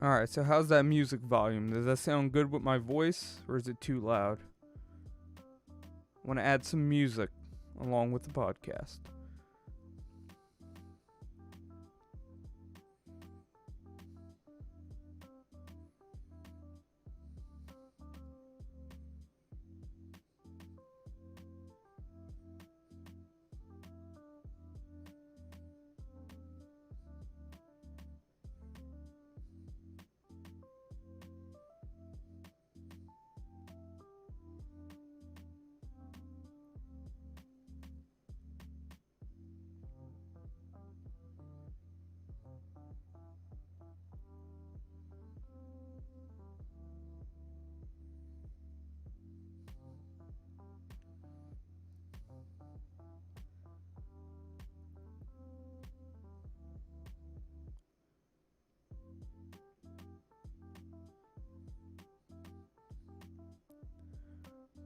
Alright, so how's that music volume? Does that sound good with my voice, or is it too loud? I want to add some music along with the podcast.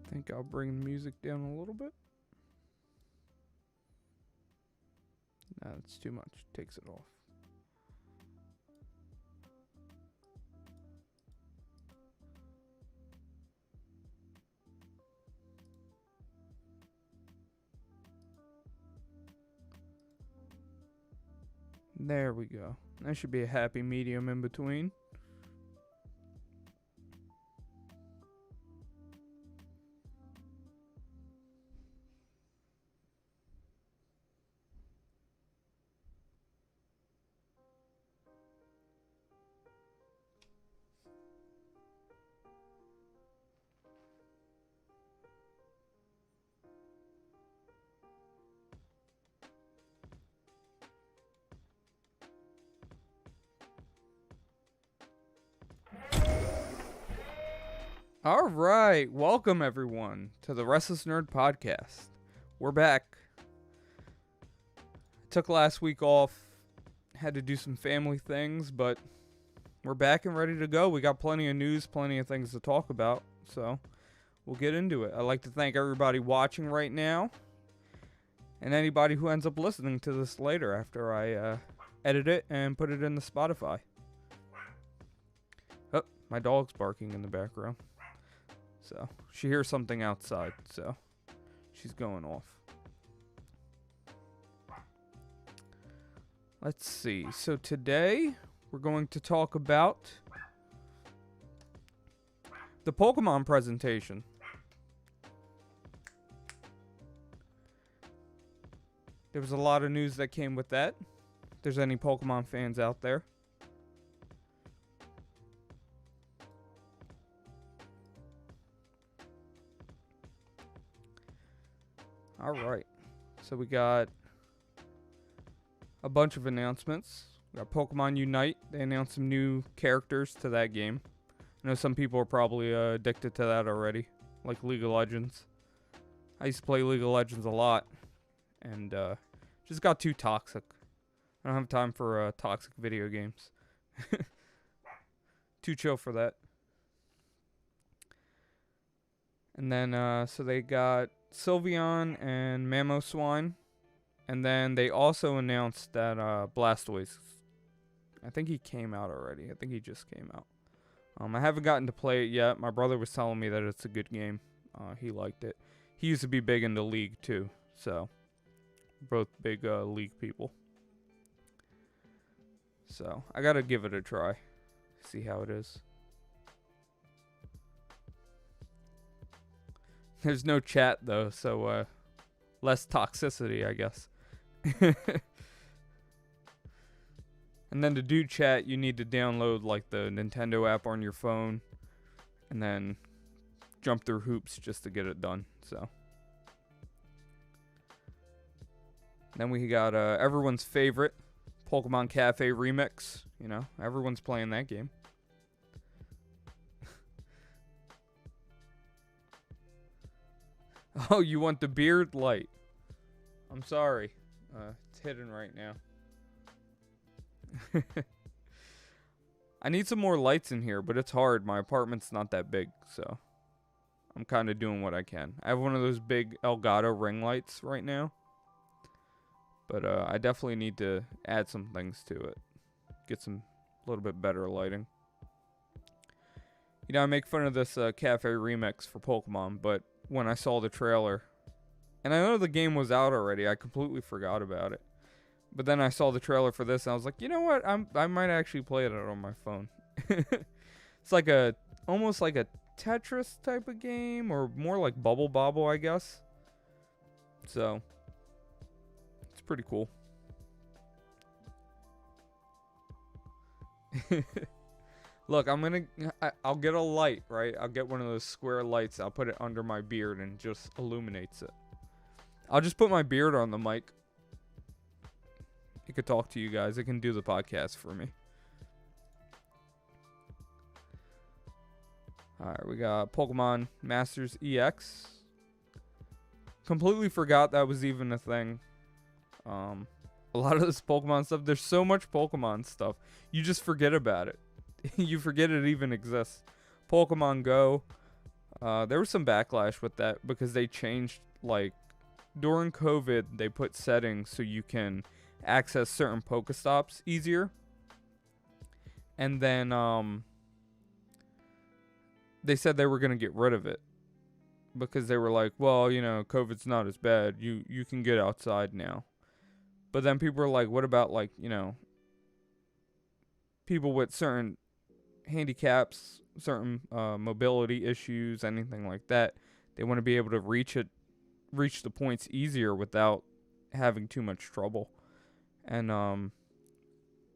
I think I'll bring the music down a little bit. No, that's too much. Takes it off. There we go. That should be a happy medium in between. All right, welcome everyone to the Restless Nerd podcast. We're back. Took last week off, had to do some family things, but we're back and ready to go. We got plenty of news, plenty of things to talk about, so we'll get into it. I'd like to thank everybody watching right now, and anybody who ends up listening to this later after I edit it and put it in the Spotify. Oh, my dog's barking in the background. So, she hears something outside, so she's going off. Let's see. So today, we're going to talk about the Pokemon presentation. There was a lot of news that came with that. If there's any Pokemon fans out there. Alright, so we got a bunch of announcements. We got Pokemon Unite. They announced some new characters to that game. I know some people are probably addicted to that already, like League of Legends. I used to play League of Legends a lot, and just got too toxic. I don't have time for toxic video games. Too chill for that. And then, so they got Sylveon and Mamoswine. And then they also announced that Blastoise, I think he came out already. I think he just came out. I haven't gotten to play it yet. My brother was telling me that it's a good game. He liked it. He used to be big into League too. So, both big League people. So, I gotta give it a try. See how it is. There's no chat though, so less toxicity, I guess. And then to do chat, you need to download like the Nintendo app on your phone, and then jump through hoops just to get it done. So then we got everyone's favorite Pokemon Cafe Remix. You know, everyone's playing that game. Oh, you want the beard light? I'm sorry. It's hidden right now. I need some more lights in here, but it's hard. My apartment's not that big, so I'm kind of doing what I can. I have one of those big Elgato ring lights right now, but I definitely need to add some things to it. Get some little bit better lighting. I make fun of this cafe remix for Pokemon, but when I saw the trailer, and I know the game was out already, I completely forgot about it. But then I saw the trailer for this, and I was like, you know what? I might actually play it on my phone. It's like almost like a Tetris type of game, or more like Bubble Bobble, I guess. So it's pretty cool. Look, I'll get a light, right? I'll get one of those square lights. I'll put it under my beard and just illuminates it. I'll just put my beard on the mic. It could talk to you guys. It can do the podcast for me. Alright, we got Pokemon Masters EX. Completely forgot that was even a thing. A lot of this Pokemon stuff, there's so much Pokemon stuff. You just forget about it. You forget it even exists. Pokemon Go. There was some backlash with that because they changed, like, during COVID, they put settings so you can access certain Pokestops easier. And then, they said they were going to get rid of it. Because they were like, well, COVID's not as bad. You can get outside now. But then people were like, what about, like, people with certain handicaps, certain mobility issues, anything like that. They want to be able to reach the points easier without having too much trouble. And a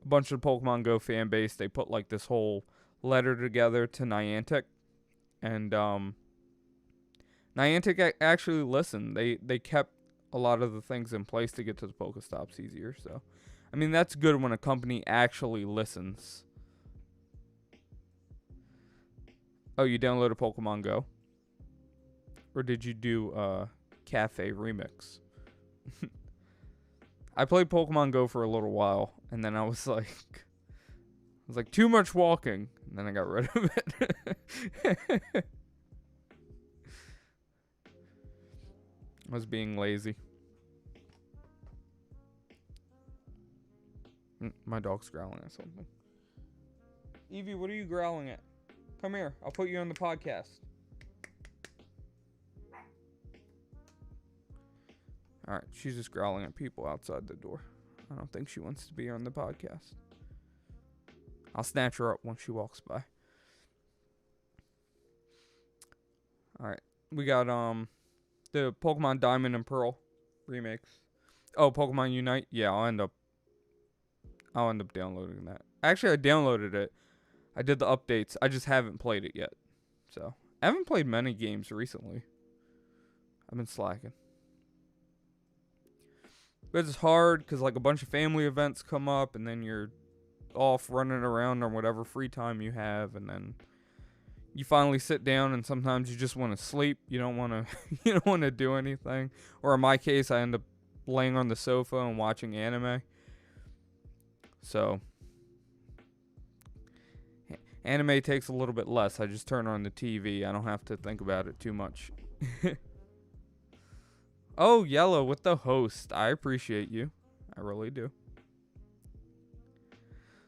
bunch of Pokemon Go fan base, they put like this whole letter together to Niantic. And Niantic actually listened. They kept a lot of the things in place to get to the Pokestops easier. So, I mean, that's good when a company actually listens. Oh, you downloaded Pokemon Go? Or did you do Cafe Remix? I played Pokemon Go for a little while, and then I was like, too much walking, and then I got rid of it. I was being lazy. My dog's growling at something. Evie, what are you growling at? Come here. I'll put you on the podcast. Alright, she's just growling at people outside the door. I don't think she wants to be on the podcast. I'll snatch her up once she walks by. Alright, we got the Pokemon Diamond and Pearl remakes. Oh, Pokemon Unite? Yeah, I'll end up downloading that. Actually, I downloaded it. I did the updates. I just haven't played it yet. So, I haven't played many games recently. I've been slacking. But it's hard because, like, a bunch of family events come up, and then you're off running around on whatever free time you have, and then you finally sit down, and sometimes you just want to sleep. You don't want to you don't want to do anything. Or in my case, I end up laying on the sofa and watching anime. So, anime takes a little bit less. I just turn on the TV. I don't have to think about it too much. Oh, Yellow with the host. I appreciate you. I really do.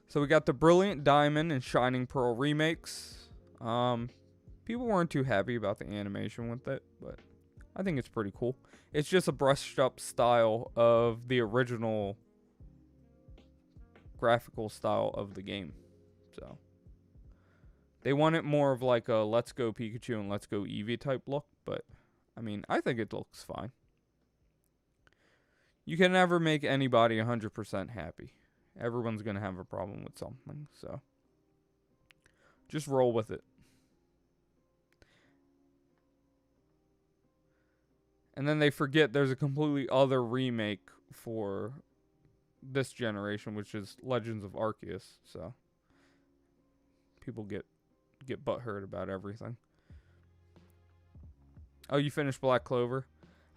So we got the Brilliant Diamond and Shining Pearl remakes. People weren't too happy about the animation with it, but I think it's pretty cool. It's just a brushed up style of the original graphical style of the game. So they want it more of like a Let's Go Pikachu and Let's Go Eevee type look, but I mean, I think it looks fine. You can never make anybody 100% happy. Everyone's going to have a problem with something, so just roll with it. And then they forget there's a completely other remake for this generation, which is Legends of Arceus, so people get butthurt about everything. Oh, you finished Black Clover?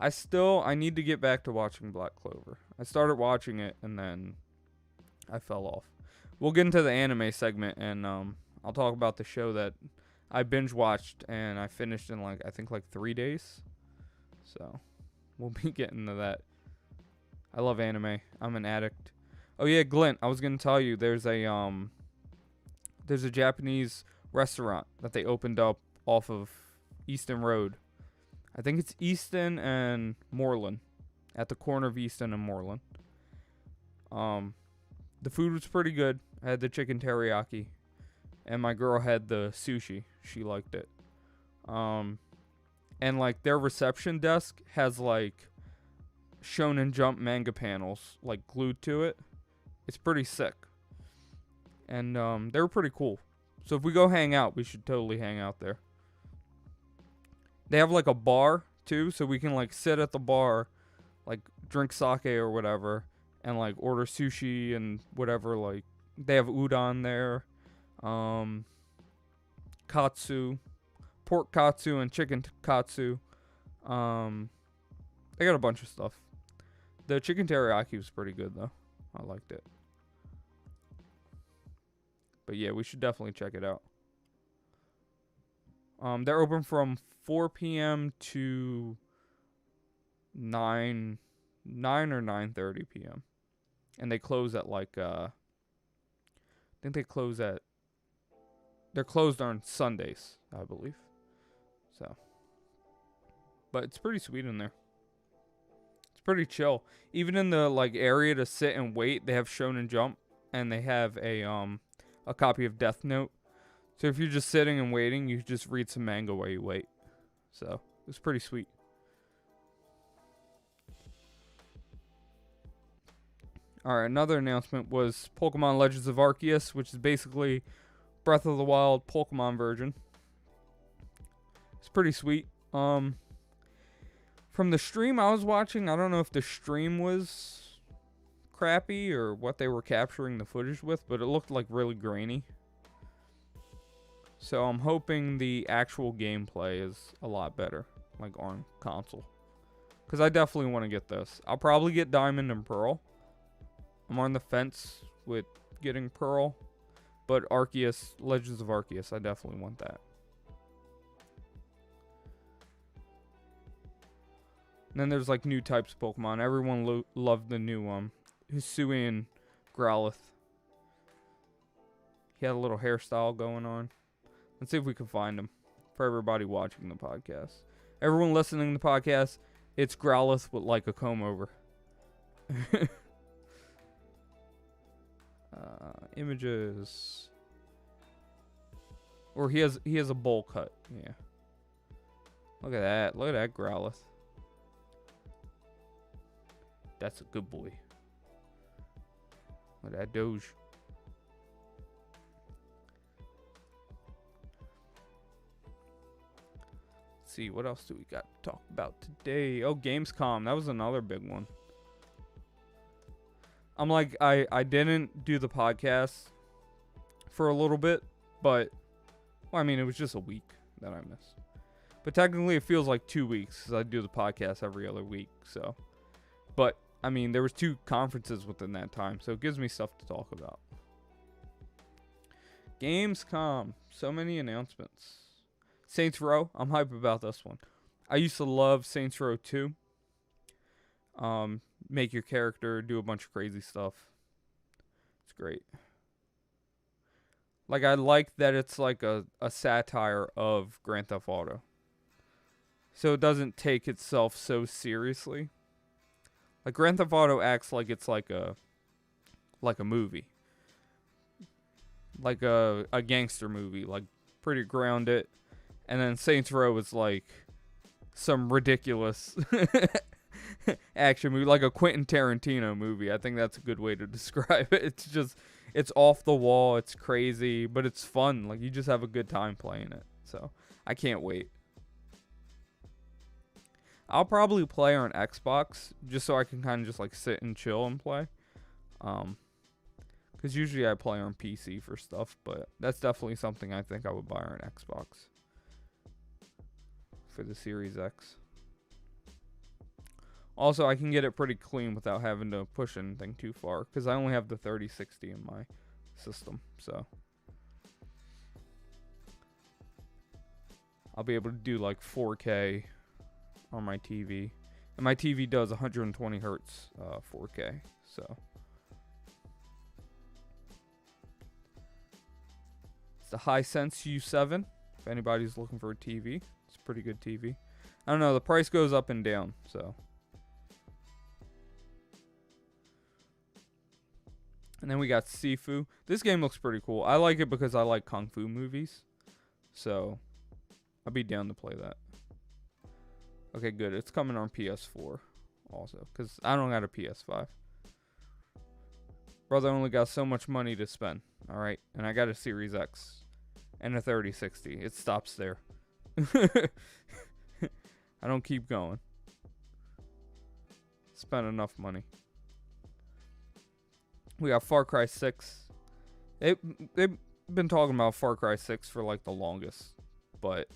I need to get back to watching Black Clover. I started watching it, and then I fell off. We'll get into the anime segment, and I'll talk about the show that I binge watched, and I finished in, I think 3 days. So, we'll be getting to that. I love anime. I'm an addict. Oh, yeah, Glint, I was going to tell you, there's a Japanese restaurant that they opened up off of Easton Road. I think it's Easton and Moreland, at the corner of Easton and Moreland. The food was pretty good. I had the chicken teriyaki, and my girl had the sushi. She liked it. And like their reception desk has like Shonen Jump manga panels like glued to it. It's pretty sick. And they were pretty cool. So if we go hang out, we should totally hang out there. They have like a bar too, so we can like sit at the bar, like drink sake or whatever, and like order sushi and whatever. Like they have udon there, katsu, pork katsu and chicken katsu. They got a bunch of stuff. The chicken teriyaki was pretty good though. I liked it. But yeah, we should definitely check it out. They're open from 4 p.m. to 9 or 9:30 p.m. And they close at like I think they're closed on Sundays, I believe. So, but it's pretty sweet in there. It's pretty chill. Even in the like area to sit and wait, they have Shonen Jump, and they have a copy of Death Note. So if you're just sitting and waiting, you just read some manga while you wait. So it's pretty sweet. Alright, another announcement was Pokemon Legends of Arceus, which is basically Breath of the Wild Pokemon version. It's pretty sweet. From the stream I was watching, I don't know if the stream was crappy or what they were capturing the footage with, but it looked like really grainy. So I'm hoping the actual gameplay is a lot better, like on console. Because I definitely want to get this. I'll probably get Diamond and Pearl. I'm on the fence with getting Pearl. But Arceus, Legends of Arceus, I definitely want that. And then there's like new types of Pokemon. Everyone loved the new Hisuian Growlithe. He had a little hairstyle going on. Let's see if we can find him for everybody watching the podcast. Everyone listening to the podcast, it's Growlithe with like a comb over. Images. Or he has a bowl cut. Yeah. Look at that. Look at that Growlithe. That's a good boy. Look at that Doge. Let's see, what else do we got to talk about today? Oh, Gamescom. That was another big one. I'm like, I didn't do the podcast for a little bit, but, well, I mean, it was just a week that I missed. But technically, it feels like 2 weeks, because I do the podcast every other week, so. But, I mean, there was 2 conferences within that time, so it gives me stuff to talk about. Gamescom. So many announcements. Saints Row. I'm hype about this one. I used to love Saints Row 2. Make your character do a bunch of crazy stuff. It's great. Like, I like that it's like a satire of Grand Theft Auto. So it doesn't take itself so seriously. Like, Grand Theft Auto acts like it's like a movie. Like a gangster movie. Like, pretty grounded. And then Saints Row is like some ridiculous action movie, like a Quentin Tarantino movie. I think that's a good way to describe it. It's just, it's off the wall, it's crazy, but it's fun. Like, you just have a good time playing it. So, I can't wait. I'll probably play on Xbox, just so I can kind of just like sit and chill and play. Because usually I play on PC for stuff, but that's definitely something I think I would buy on Xbox. For the Series X. Also, I can get it pretty clean without having to push anything too far, because I only have the 3060 in my system, so I'll be able to do like 4K on my TV, and my TV does 120 hertz 4K, so the Hisense U7. If anybody's looking for a TV, it's a pretty good TV. I don't know, the price goes up and down, so. And then we got Sifu. This game looks pretty cool. I like it because I like Kung Fu movies. So, I'll be down to play that. Okay, good. It's coming on PS4 also, because I don't got a PS5. Brother only got so much money to spend, alright? And I got a Series X and a 3060. It stops there. I don't keep going. Spent enough money. We got Far Cry 6. They've been talking about Far Cry 6 for like the longest. But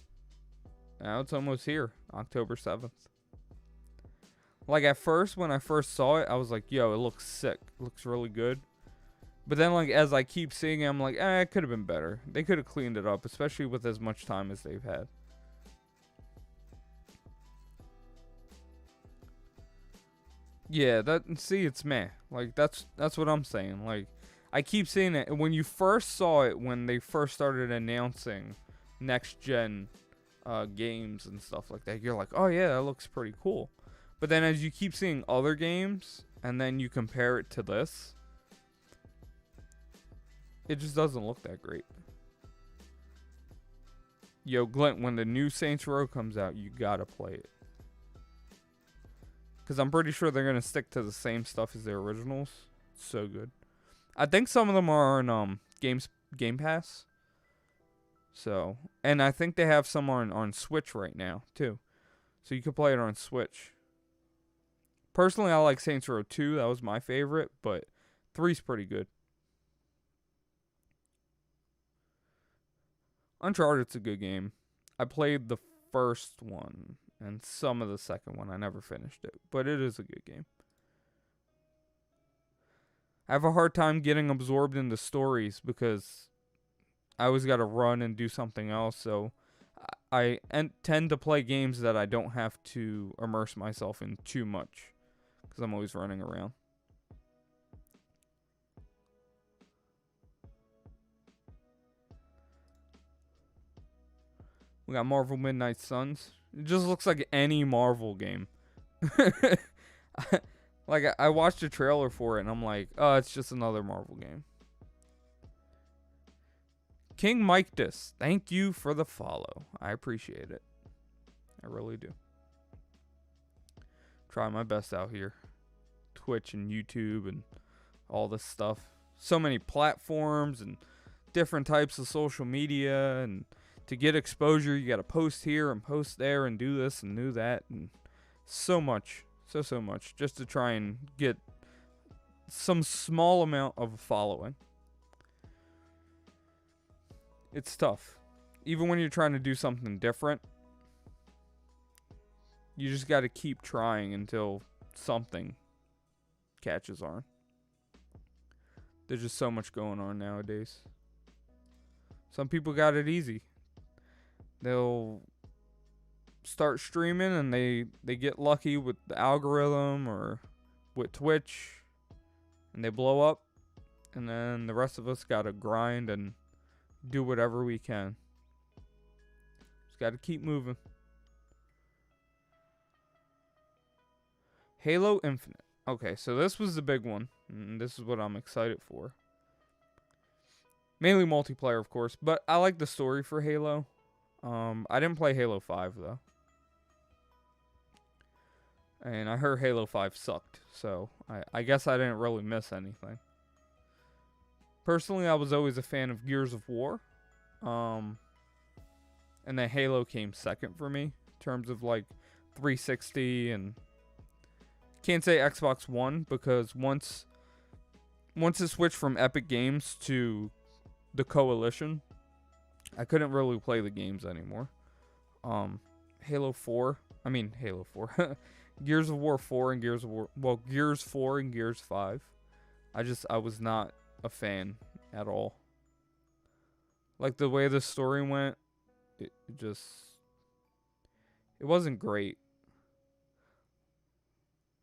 now it's almost here. October 7th. Like at first, when I first saw it, I was like, yo, it looks sick. It looks really good. But then like as I keep seeing it, I'm like, it could have been better. They could have cleaned it up, especially with as much time as they've had. Yeah, it's meh. Like that's what I'm saying. Like I keep seeing it. When you first saw it, when they first started announcing next gen games and stuff like that, you're like, oh yeah, that looks pretty cool. But then as you keep seeing other games and then you compare it to this, it just doesn't look that great. Yo, Glint, when the new Saints Row comes out, you gotta play it. Because I'm pretty sure they're going to stick to the same stuff as their originals. So good. I think some of them are on Game Pass. So, and I think they have some on Switch right now, too. So you can play it on Switch. Personally, I like Saints Row 2. That was my favorite. But 3's pretty good. Uncharted's a good game. I played the first one and some of the second one. I never finished it, but it is a good game. I have a hard time getting absorbed in the stories because I always got to run and do something else, so I tend to play games that I don't have to immerse myself in too much because I'm always running around. We got Marvel Midnight Suns. It just looks like any Marvel game. Like, I watched a trailer for it, and I'm like, oh, it's just another Marvel game. King Miketus, thank you for the follow. I appreciate it. I really do. Try my best out here. Twitch and YouTube and all this stuff. So many platforms and different types of social media, and to get exposure, you got to post here and post there and do this and do that, and so much, so much, just to try and get some small amount of a following. It's tough. Even when you're trying to do something different, you just got to keep trying until something catches on. There's just so much going on nowadays. Some people got it easy. They'll start streaming and they get lucky with the algorithm or with Twitch and they blow up, and then the rest of us gotta grind and do whatever we can. Just gotta keep moving. Halo Infinite. Okay, so this was the big one, and this is what I'm excited for. Mainly multiplayer, of course, but I like the story for Halo. I didn't play Halo 5, though. And I heard Halo 5 sucked, so I guess I didn't really miss anything. Personally, I was always a fan of Gears of War. And then Halo came second for me in terms of, like, 360 and... Can't say Xbox One, because once it switched from Epic Games to the Coalition, I couldn't really play the games anymore. Halo 4. Gears of War 4 and Gears 4 and Gears 5. I was not a fan at all. Like, the way the story went, it wasn't great.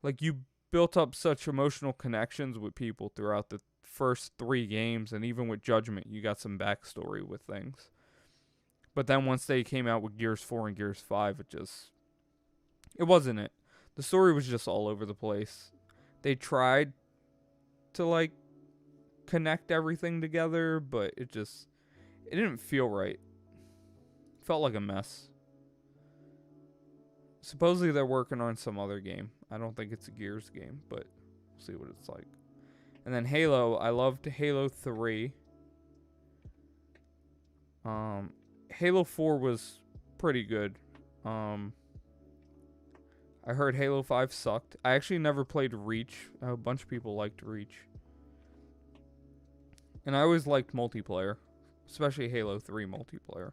Like, you built up such emotional connections with people throughout the first 3 games, and even with Judgment, you got some backstory with things. But then once they came out with Gears 4 and Gears 5, it wasn't it. The story was just all over the place. They tried to, like, connect everything together, but it didn't feel right. It felt like a mess. Supposedly they're working on some other game. I don't think it's a Gears game, but we'll see what it's like. And then Halo, I loved Halo 3. Halo 4 was pretty good. I heard Halo 5 sucked. I actually never played Reach. A bunch of people liked Reach. And I always liked multiplayer, especially Halo 3 multiplayer.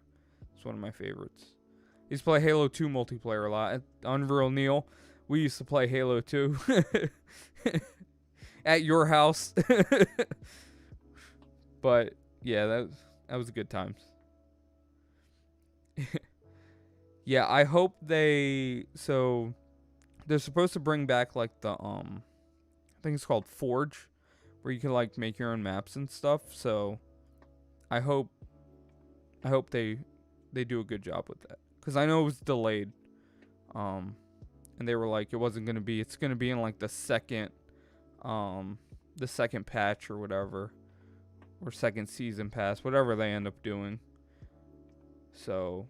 It's one of my favorites. I used to play Halo 2 multiplayer a lot. At Unreal Neil, we used to play Halo 2 at your house. But yeah, that was good times. Yeah, I hope they're supposed to bring back like the I think it's called Forge, where you can like make your own maps and stuff. So I hope they do a good job with that, because I know it was delayed. And they were like, it's gonna be in like the second patch or whatever, or second season pass, whatever they end up doing. So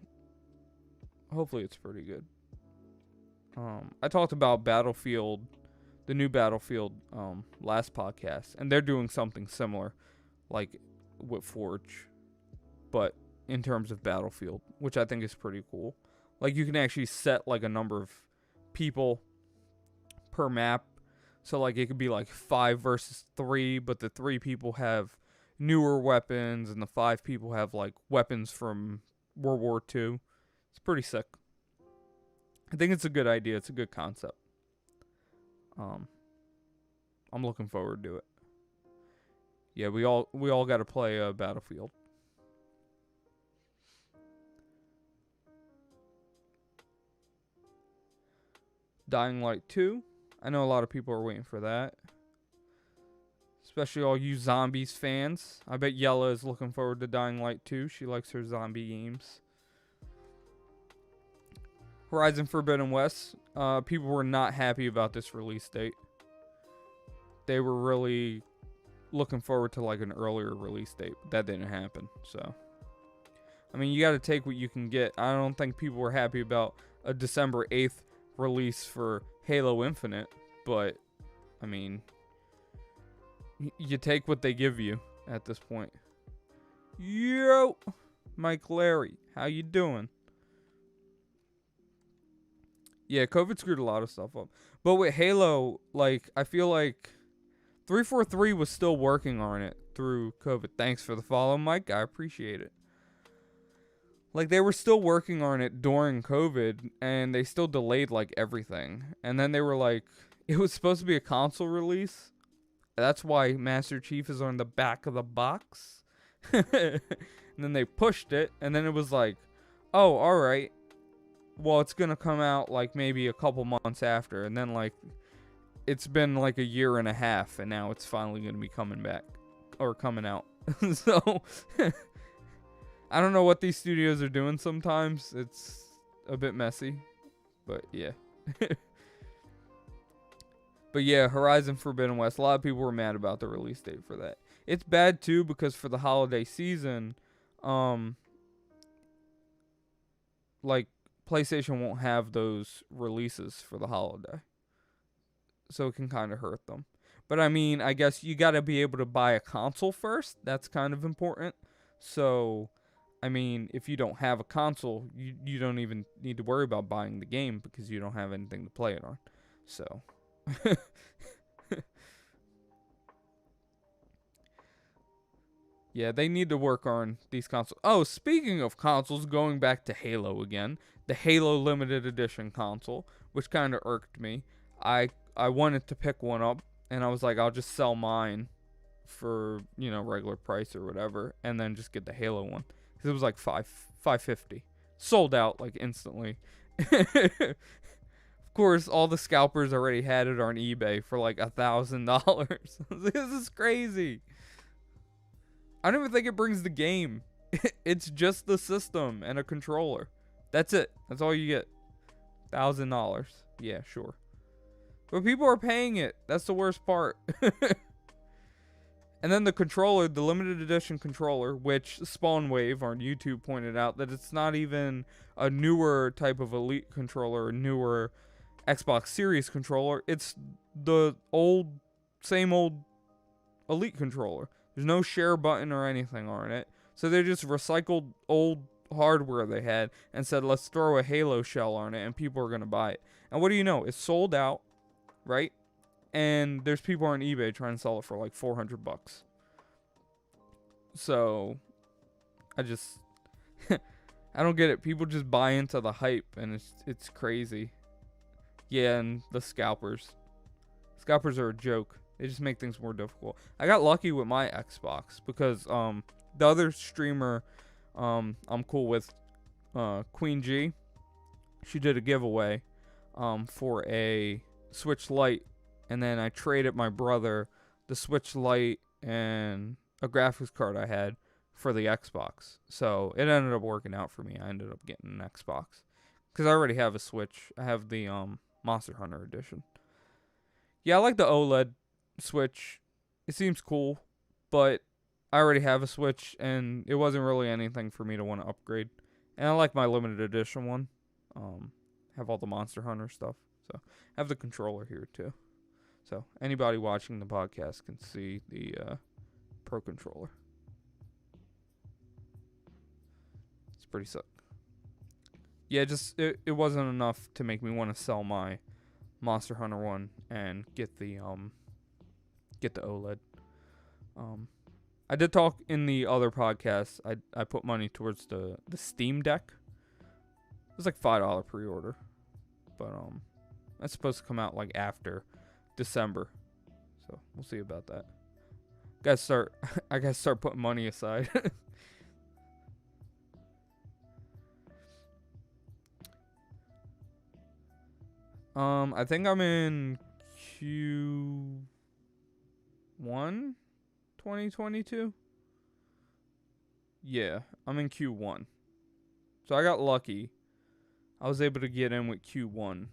hopefully it's pretty good. I talked about Battlefield, the new Battlefield, last podcast, and they're doing something similar, like with Forge, but in terms of Battlefield, which I think is pretty cool. Like, you can actually set like a number of people per map. So like it could be like 5 versus 3, but the 3 people have newer weapons and the 5 people have like weapons from World War II. It's pretty sick. I think it's a good idea. It's a good concept. I'm looking forward to it. Yeah, we all got to play Battlefield. Dying Light 2. I know a lot of people are waiting for that. Especially all you zombies fans. I bet Yella is looking forward to Dying Light 2. She likes her zombie games. Horizon Forbidden West. People were not happy about this release date. They were really looking forward to like an earlier release date. But that didn't happen. So, I mean, you got to take what you can get. I don't think people were happy about a December 8th release for Halo Infinite. But, I mean, you take what they give you at this point. Yo, Mike Larry, how you doing? Yeah, COVID screwed a lot of stuff up. But with Halo, like, I feel like 343 was still working on it through COVID. Thanks for the follow, Mike. I appreciate it. Like, they were still working on it during COVID, and they still delayed, like, everything. And then they were like, it was supposed to be a console release. That's why Master Chief is on the back of the box. And then they pushed it, and then it was like, oh, alright. Well, it's gonna come out, like, maybe a couple months after. And then, like, it's been, like, a year and a half, and now it's finally gonna be coming back. Or coming out. So, I don't know what these studios are doing sometimes. It's a bit messy. But, yeah. But, yeah, Horizon Forbidden West. A lot of people were mad about the release date for that. It's bad, too, because for the holiday season, like, PlayStation won't have those releases for the holiday. So it can kind of hurt them. But, I mean, I guess you got to be able to buy a console first. That's kind of important. So, I mean, if you don't have a console, you don't even need to worry about buying the game because you don't have anything to play it on. So, yeah, they need to work on these consoles. Oh, speaking of consoles, going back to Halo again, the Halo Limited Edition console, which kind of irked me. I wanted to pick one up, and I was like, I'll just sell mine for, you know, regular price or whatever, and then just get the Halo one. Because it was like $550. Sold out, like, instantly. Of course, all the scalpers already had it on eBay for like $1,000. This is crazy. I don't even think it brings the game. It's just the system and a controller. That's it. That's all you get. $1,000. Yeah, sure. But people are paying it. That's the worst part. And then the controller, the limited edition controller, which Spawnwave on YouTube pointed out that it's not even a newer type of Elite controller, a newer Xbox Series controller. It's the same old Elite controller. There's no share button or anything on it. So they just recycled old hardware they had and said, let's throw a Halo shell on it and people are going to buy it. And what do you know? It's sold out, right? And there's people on eBay trying to sell it for like $400. So I just I don't get it. People just buy into the hype and it's crazy. Yeah, and the scalpers. Scalpers are a joke. They just make things more difficult. I got lucky with my Xbox because the other streamer I'm cool with, Queen G, she did a giveaway for a Switch Lite. And then I traded my brother the Switch Lite and a graphics card I had for the Xbox. So it ended up working out for me. I ended up getting an Xbox. Because I already have a Switch. I have the Monster Hunter edition. Yeah, I like the OLED Switch. It seems cool. But I already have a Switch. And it wasn't really anything for me to want to upgrade. And I like my limited edition one. Have all the Monster Hunter stuff. So I have the controller here too. So anybody watching the podcast can see the Pro Controller. It's pretty sick. Yeah, just it wasn't enough to make me want to sell my Monster Hunter one and get the OLED. I did talk in the other podcast. I put money towards the Steam Deck. It was like $5 pre-order, but that's supposed to come out like after December, so we'll see about that. I gotta start putting money aside. I think I'm in Q1 2022. Yeah, I'm in Q1, so I got lucky. I was able to get in with Q1.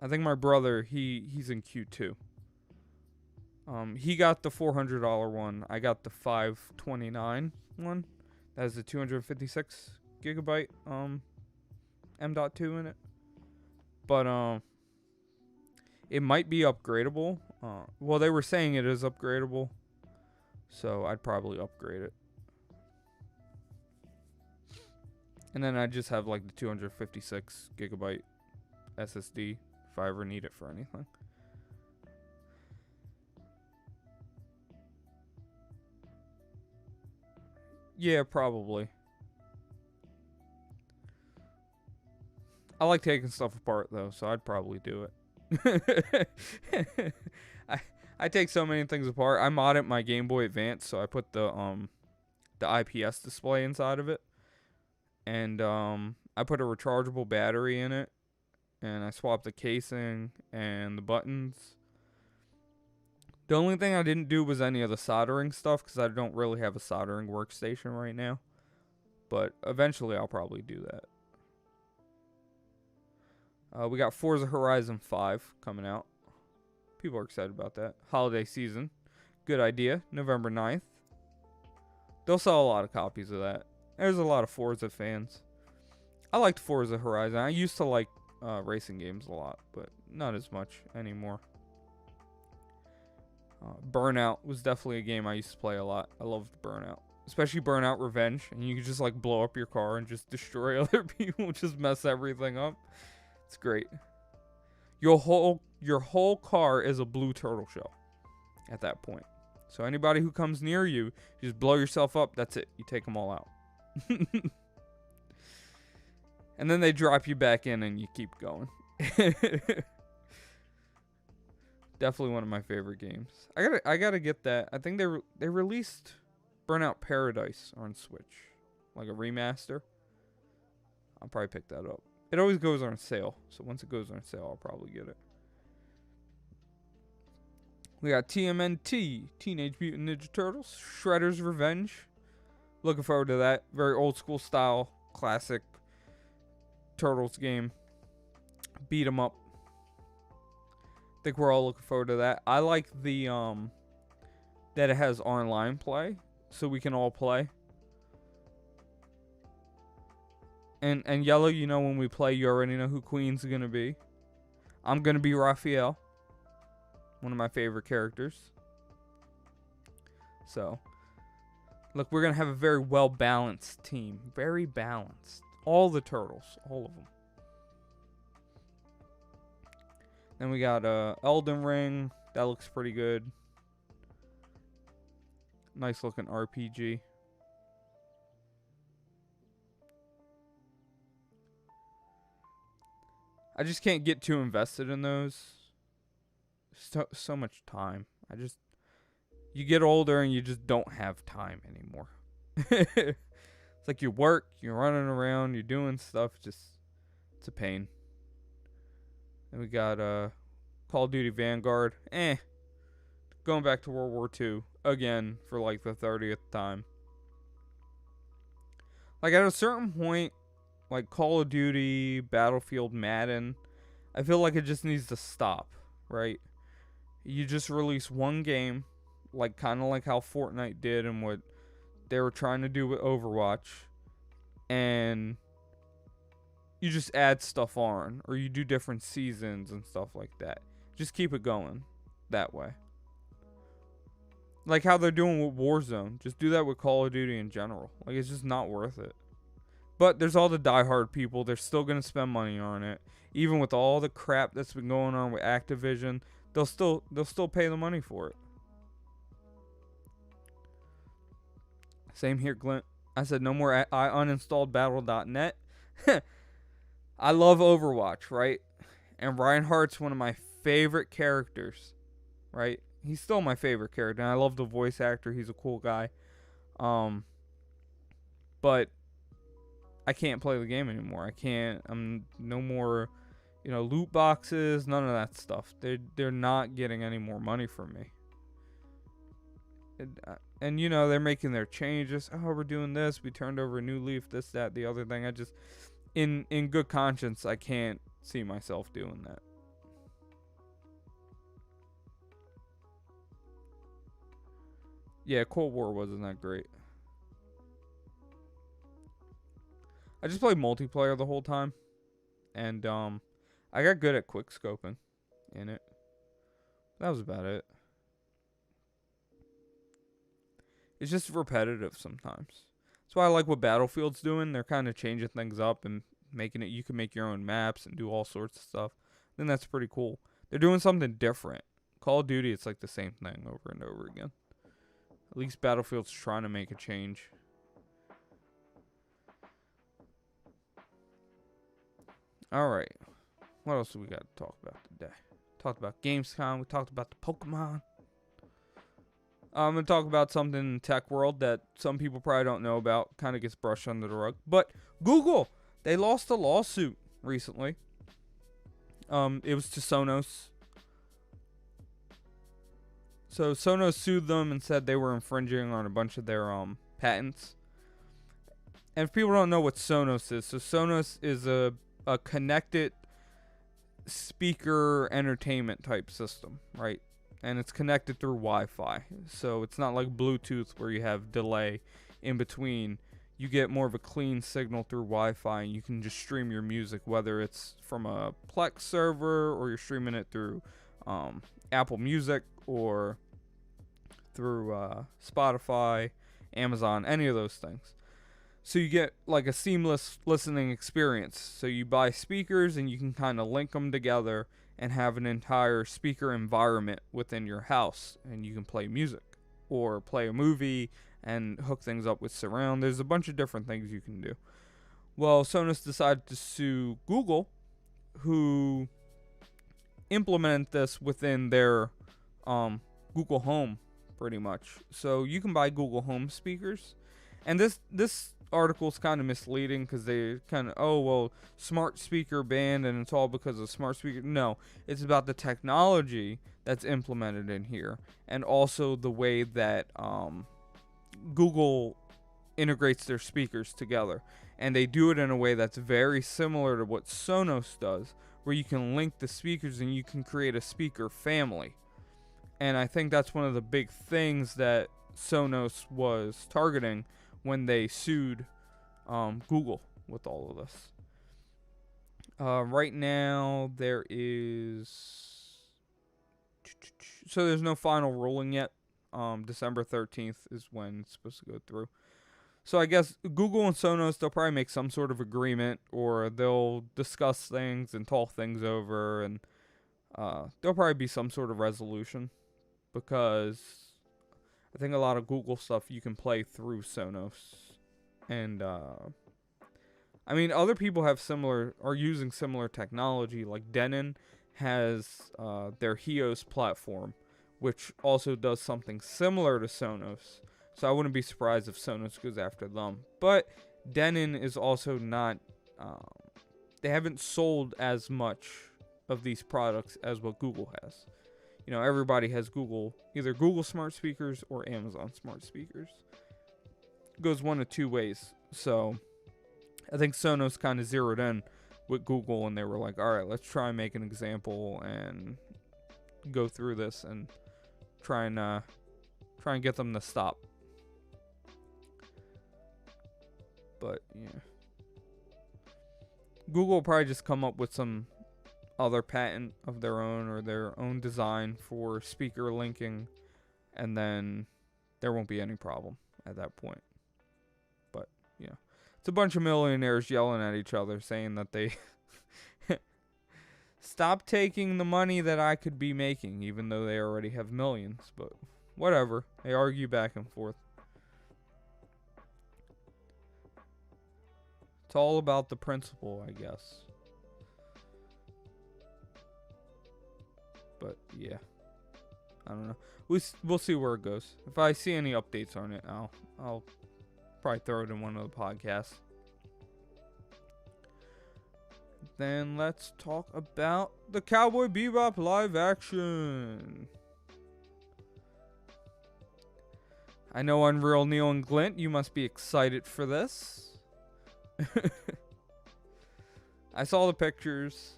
I think my brother, he's in Q2. He got the $400 one. I got the $529 one. That has the 256 gigabyte M.2 in it. But it might be upgradable. Well, they were saying it is upgradable, so I'd probably upgrade it. And then I just have like the 256 gigabyte SSD if I ever need it for anything. Yeah, probably. I like taking stuff apart though, so I'd probably do it. I take so many things apart. I modded my Game Boy Advance, so I put the IPS display inside of it. And I put a rechargeable battery in it. And I swapped the casing and the buttons. The only thing I didn't do was any of the soldering stuff because I don't really have a soldering workstation right now. But eventually I'll probably do that. We got Forza Horizon 5 coming out. People are excited about that. Holiday season. Good idea. November 9th. They'll sell a lot of copies of that. There's a lot of Forza fans. I liked Forza Horizon. I used to like racing games a lot, but not as much anymore. Burnout was definitely a game I used to play a lot. I loved Burnout. Especially Burnout Revenge. And you could just like blow up your car and just destroy other people. Just mess everything up. It's great. Your whole car is a blue turtle shell at that point. So anybody who comes near you, just blow yourself up. That's it. You take them all out. And then they drop you back in and you keep going. Definitely one of my favorite games. I gotta get that. I think they released Burnout Paradise on Switch, like a remaster. I'll probably pick that up. It always goes on sale, so once it goes on sale, I'll probably get it. We got TMNT, Teenage Mutant Ninja Turtles, Shredder's Revenge. Looking forward to that. Very old school style, classic Turtles game. Beat 'em up. Think we're all looking forward to that. I like the that it has online play, so we can all play. And Yellow, you know when we play, you already know who Queen's gonna be. I'm gonna be Raphael, one of my favorite characters. So, look, we're gonna have a very well balanced team, very balanced. All the turtles, all of them. Then we got Elden Ring. That looks pretty good. Nice looking RPG. I just can't get too invested in those. So much time. You get older and you just don't have time anymore. It's like you work, you're running around, you're doing stuff. It's a pain. Then we got Call of Duty Vanguard. Going back to World War II again for like the 30th time. Like at a certain point, like Call of Duty, Battlefield, Madden, I feel like it just needs to stop, right? You just release one game, like kind of like how Fortnite did and what they were trying to do with Overwatch, and you just add stuff on, or you do different seasons and stuff like that. Just keep it going that way. Like how they're doing with Warzone. Just do that with Call of Duty in general. Like it's just not worth it. But there's all the diehard people. They're still going to spend money on it. Even with all the crap that's been going on with Activision, they'll still pay the money for it. Same here, Glint. I said no more. I uninstalled Battle.net. I love Overwatch, right? And Reinhardt's one of my favorite characters, right? He's still my favorite character. And I love the voice actor. He's a cool guy. But I can't play the game anymore. I'm no more, loot boxes, none of that stuff. They're not getting any more money from me. And they're making their changes. Oh, we're doing this. We turned over a new leaf, this, that, the other thing. I just, in good conscience, I can't see myself doing that. Yeah, Cold War wasn't that great. I just played multiplayer the whole time. And I got good at quick scoping in it. That was about it. It's just repetitive sometimes. That's why I like what Battlefield's doing. They're kind of changing things up and making it, you can make your own maps and do all sorts of stuff. Then that's pretty cool. They're doing something different. Call of Duty, it's like the same thing over and over again. At least Battlefield's trying to make a change. Alright. What else do we got to talk about today? Talked about Gamescom. We talked about the Pokemon. I'm going to talk about something in the tech world that some people probably don't know about. Kind of gets brushed under the rug. But Google, they lost a lawsuit recently. It was to Sonos. So Sonos sued them and said they were infringing on a bunch of their patents. And if people don't know what Sonos is, so Sonos is a connected speaker entertainment type system, right? And it's connected through Wi-Fi. So it's not like Bluetooth where you have delay in between. You get more of a clean signal through Wi-Fi, and you can just stream your music, whether it's from a Plex server or you're streaming it through Apple Music or through Spotify, Amazon, any of those things. So you get like a seamless listening experience. So you buy speakers and you can kind of link them together and have an entire speaker environment within your house. And you can play music or play a movie and hook things up with surround. There's a bunch of different things you can do. Well, Sonos decided to sue Google, who implemented this within their Google Home pretty much. So you can buy Google Home speakers. And this article's kind of misleading because they kind of, oh, well, smart speaker banned and it's all because of smart speaker. No, it's about the technology that's implemented in here, and also the way that Google integrates their speakers together. And they do it in a way that's very similar to what Sonos does, where you can link the speakers and you can create a speaker family. And I think that's one of the big things that Sonos was targeting when they sued Google with all of this. Right now, there's no final ruling yet. December 13th is when it's supposed to go through. So I guess Google and Sonos, they'll probably make some sort of agreement, or they'll discuss things and talk things over, and there'll probably be some sort of resolution, because I think a lot of Google stuff you can play through Sonos. And I mean, other people are using similar technology. Like Denon has their Hios platform, which also does something similar to Sonos. So I wouldn't be surprised if Sonos goes after them. But Denon is also not, they haven't sold as much of these products as what Google has. You know, everybody has either Google smart speakers or Amazon smart speakers. It goes one of two ways. So I think Sonos kind of zeroed in with Google, and they were like, all right, let's try and make an example and go through this and try and get them to stop. But yeah, Google will probably just come up with some other patent of their own, or their own design for speaker linking, and then there won't be any problem at that point. But yeah, it's a bunch of millionaires yelling at each other, saying that they stop taking the money that I could be making, even though they already have millions. But whatever, they argue back and forth. It's all about the principle, I guess. But yeah, I don't know. We'll see where it goes. If I see any updates on it, I'll probably throw it in one of the podcasts. Then let's talk about the Cowboy Bebop live action. I know Unreal Neil and Glint, you must be excited for this. I saw the pictures.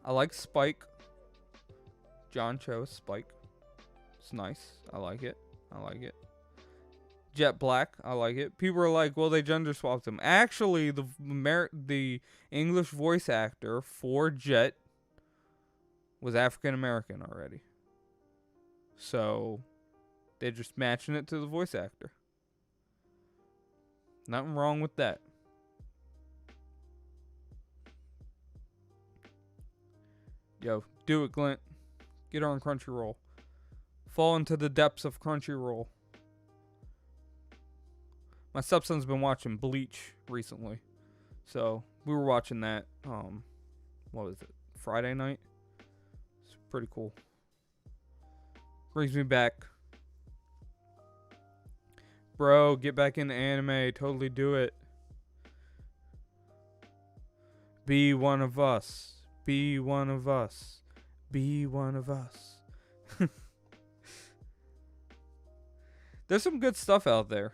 I like Spike. John Cho Spike. It's nice. I like it. Jet Black. I like it. People are like, well, they gender swapped him. Actually, the English voice actor for Jet was African American already. So they're just matching it to the voice actor. Nothing wrong with that. Yo, do it, Glint. Get on Crunchyroll. Fall into the depths of Crunchyroll. My stepson's been watching Bleach recently. So, we were watching that, what was it, Friday night? It's pretty cool. Brings me back. Bro, get back into anime. Totally do it. Be one of us. Be one of us. Be one of us. There's some good stuff out there.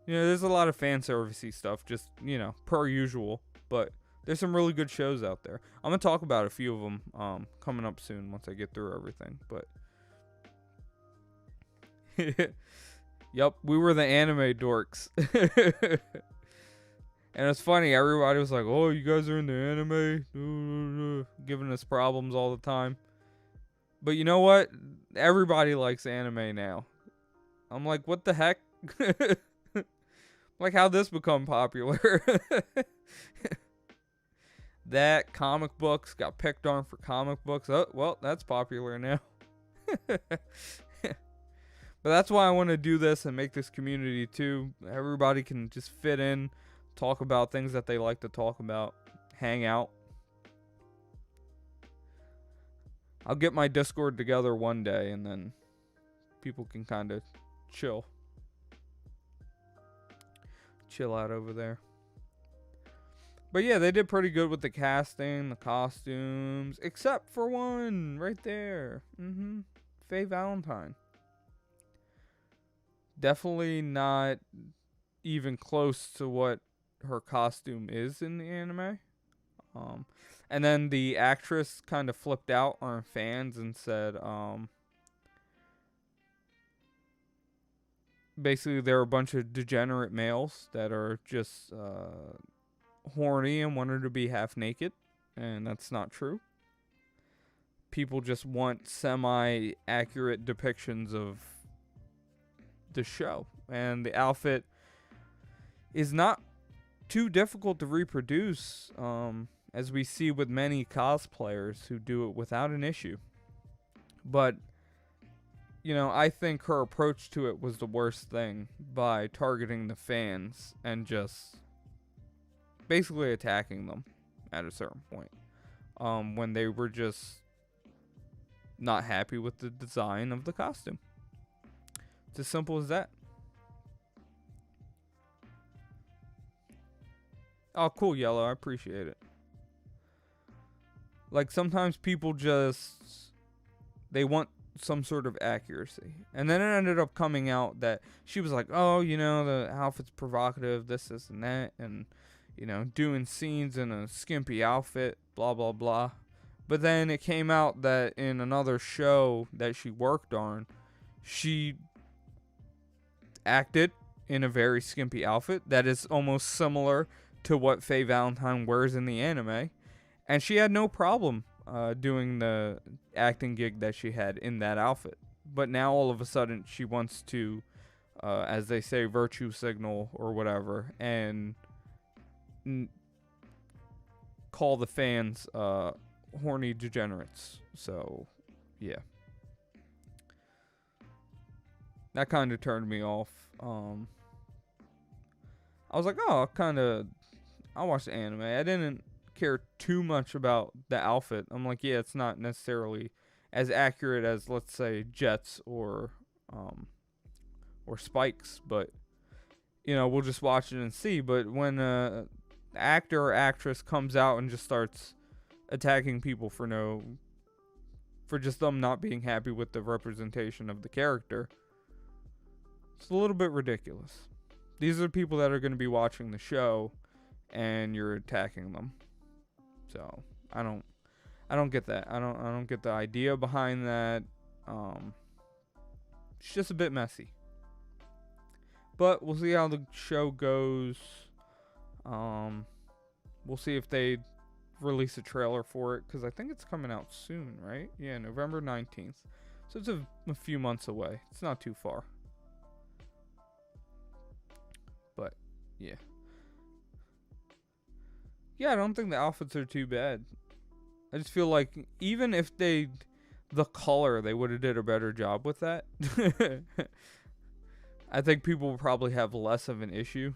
You know, there's a lot of fan servicey stuff, just, you know, per usual. But there's some really good shows out there. I'm going to talk about a few of them coming up soon once I get through everything. But yep, we were the anime dorks. And it's funny, everybody was like, oh, you guys are in the anime? Giving us problems all the time. But you know what? Everybody likes anime now. I'm like, what the heck? Like, how'd this become popular? That comic books got picked on for comic books. Oh, well, that's popular now. But that's why I want to do this and make this community too. Everybody can just fit in, talk about things that they like to talk about, hang out. I'll get my Discord together one day and then people can kind of chill out over there. But yeah, they did pretty good with the casting, the costumes, except for one right there. Faye Valentine. Definitely not even close to what her costume is in the anime. And then the actress kind of flipped out on fans and said, basically there are a bunch of degenerate males that are just horny and want her to be half naked, and that's not true. People just want semi-accurate depictions of the show, and the outfit is not too difficult to reproduce, as we see with many cosplayers who do it without an issue. But I think her approach to it was the worst thing by targeting the fans and just basically attacking them at a certain point, when they were just not happy with the design of the costume. It's as simple as that. Oh, cool, Yellow. I appreciate it. Like, sometimes people they want some sort of accuracy. And then it ended up coming out that she was like, oh, the outfit's provocative, this, and that, and, doing scenes in a skimpy outfit, blah, blah, blah. But then it came out that in another show that she worked on, she acted in a very skimpy outfit that is almost similar to what Faye Valentine wears in the anime. And she had no problem doing the acting gig that she had in that outfit. But now all of a sudden she wants to, as they say, virtue signal or whatever, and call the fans horny degenerates. So, yeah. That kind of turned me off. I was like, oh, I'll watch the anime. I didn't care too much about the outfit. I'm like, yeah, it's not necessarily as accurate as, let's say, Jet's or Spike's, but we'll just watch it and see. But when an actor or actress comes out and just starts attacking people for just them not being happy with the representation of the character, it's a little bit ridiculous. These are people that are going to be watching the show, and you're attacking them. So I don't get that. I don't get the idea behind that. It's just a bit messy. But we'll see how the show goes. We'll see if they release a trailer for it, because I think it's coming out soon, right? Yeah, November 19th. So it's a few months away. It's not too far. But yeah. Yeah, I don't think the outfits are too bad. I just feel like even if the color, they would have did a better job with that. I think people will probably have less of an issue.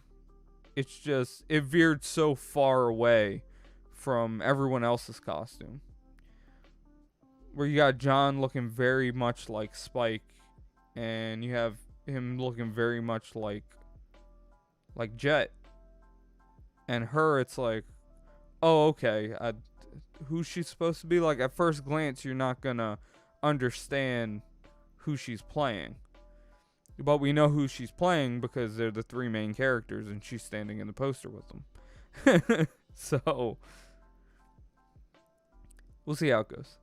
It's just, it veered so far away from everyone else's costume. Where you got John looking very much like Spike, and you have him looking very much like Jet. And her, it's like, oh, okay, who's she supposed to be? Like, at first glance, you're not gonna understand who she's playing. But we know who she's playing because they're the three main characters, and she's standing in the poster with them. So, we'll see how it goes.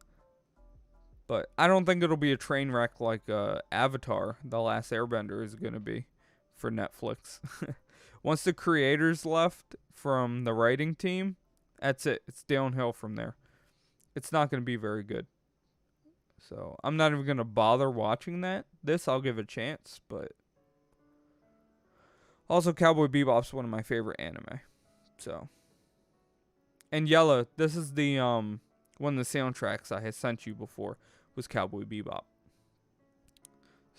But I don't think it'll be a train wreck like Avatar, The Last Airbender, is gonna be for Netflix. Once the creators left from the writing team, that's it. It's downhill from there. It's not going to be very good. So I'm not even going to bother watching that. This, I'll give it a chance. But also, Cowboy Bebop's one of my favorite anime. So. And Yellow, this is the one of the soundtracks I had sent you before, was Cowboy Bebop.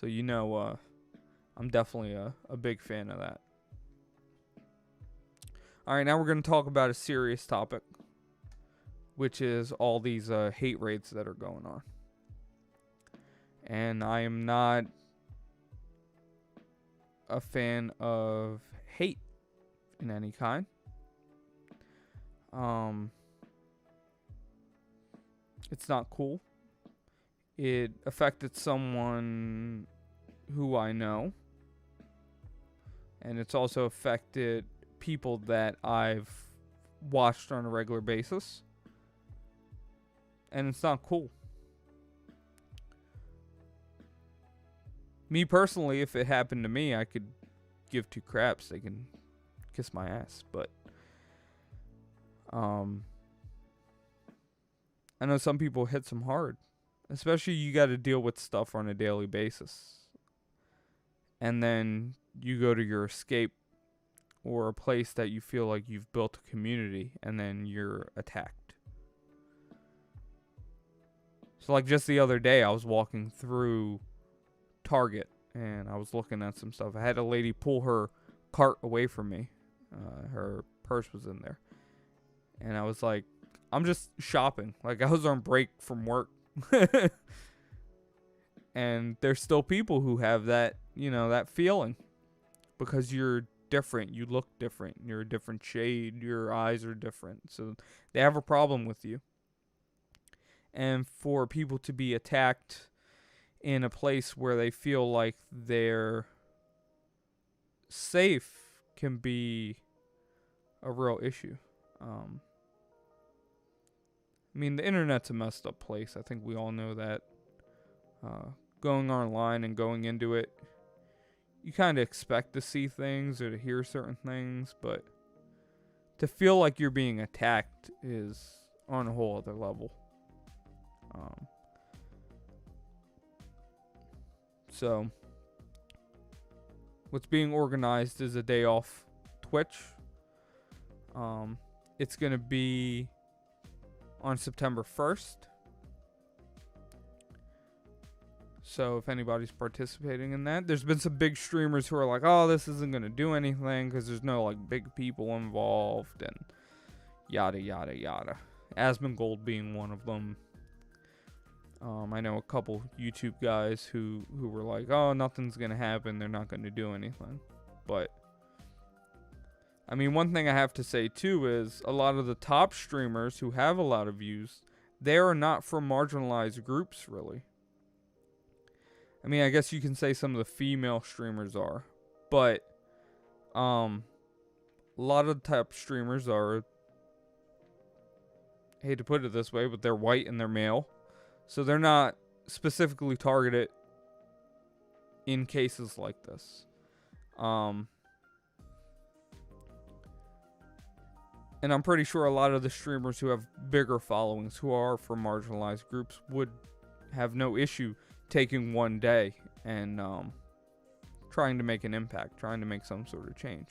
So I'm definitely a big fan of that. Alright, now we're going to talk about a serious topic, which is all these hate raids that are going on. And I am not a fan of hate in any kind. It's not cool. It affected someone who I know, and it's also affected people that I've watched on a regular basis, and it's not cool. Me personally, if it happened to me, I could give two craps. They can kiss my ass, but I know some people hit some hard. Especially you got to deal with stuff on a daily basis. And then you go to your escape or a place that you feel like you've built a community, and then you're attacked. So like just the other day, I was walking through Target and I was looking at some stuff. I had a lady pull her cart away from me. Her purse was in there. And I was like, I'm just shopping. Like, I was on break from work. And there's still people who have that, that feeling. Because you're different. You look different. You're a different shade. Your eyes are different. So they have a problem with you. And for people to be attacked in a place where they feel like they're safe can be a real issue. I mean, the internet's a messed up place. I think we all know that. Going online and going into it, you kind of expect to see things or to hear certain things, but to feel like you're being attacked is on a whole other level. So, what's being organized is a day off Twitch. It's going to be on September 1st. So if anybody's participating in that, there's been some big streamers who are like, oh, this isn't going to do anything because there's no like big people involved and yada, yada, yada. Asmongold being one of them. I know a couple YouTube guys who were like, oh, nothing's going to happen. They're not going to do anything. But, I mean, one thing I have to say, too, is a lot of the top streamers who have a lot of views, they are not from marginalized groups, really. I mean, I guess you can say some of the female streamers are. But, a lot of the top streamers are, I hate to put it this way, but they're white and they're male. So they're not specifically targeted in cases like this. And I'm pretty sure a lot of the streamers who have bigger followings, who are from marginalized groups, would have no issue taking one day and trying to make an impact, trying to make some sort of change.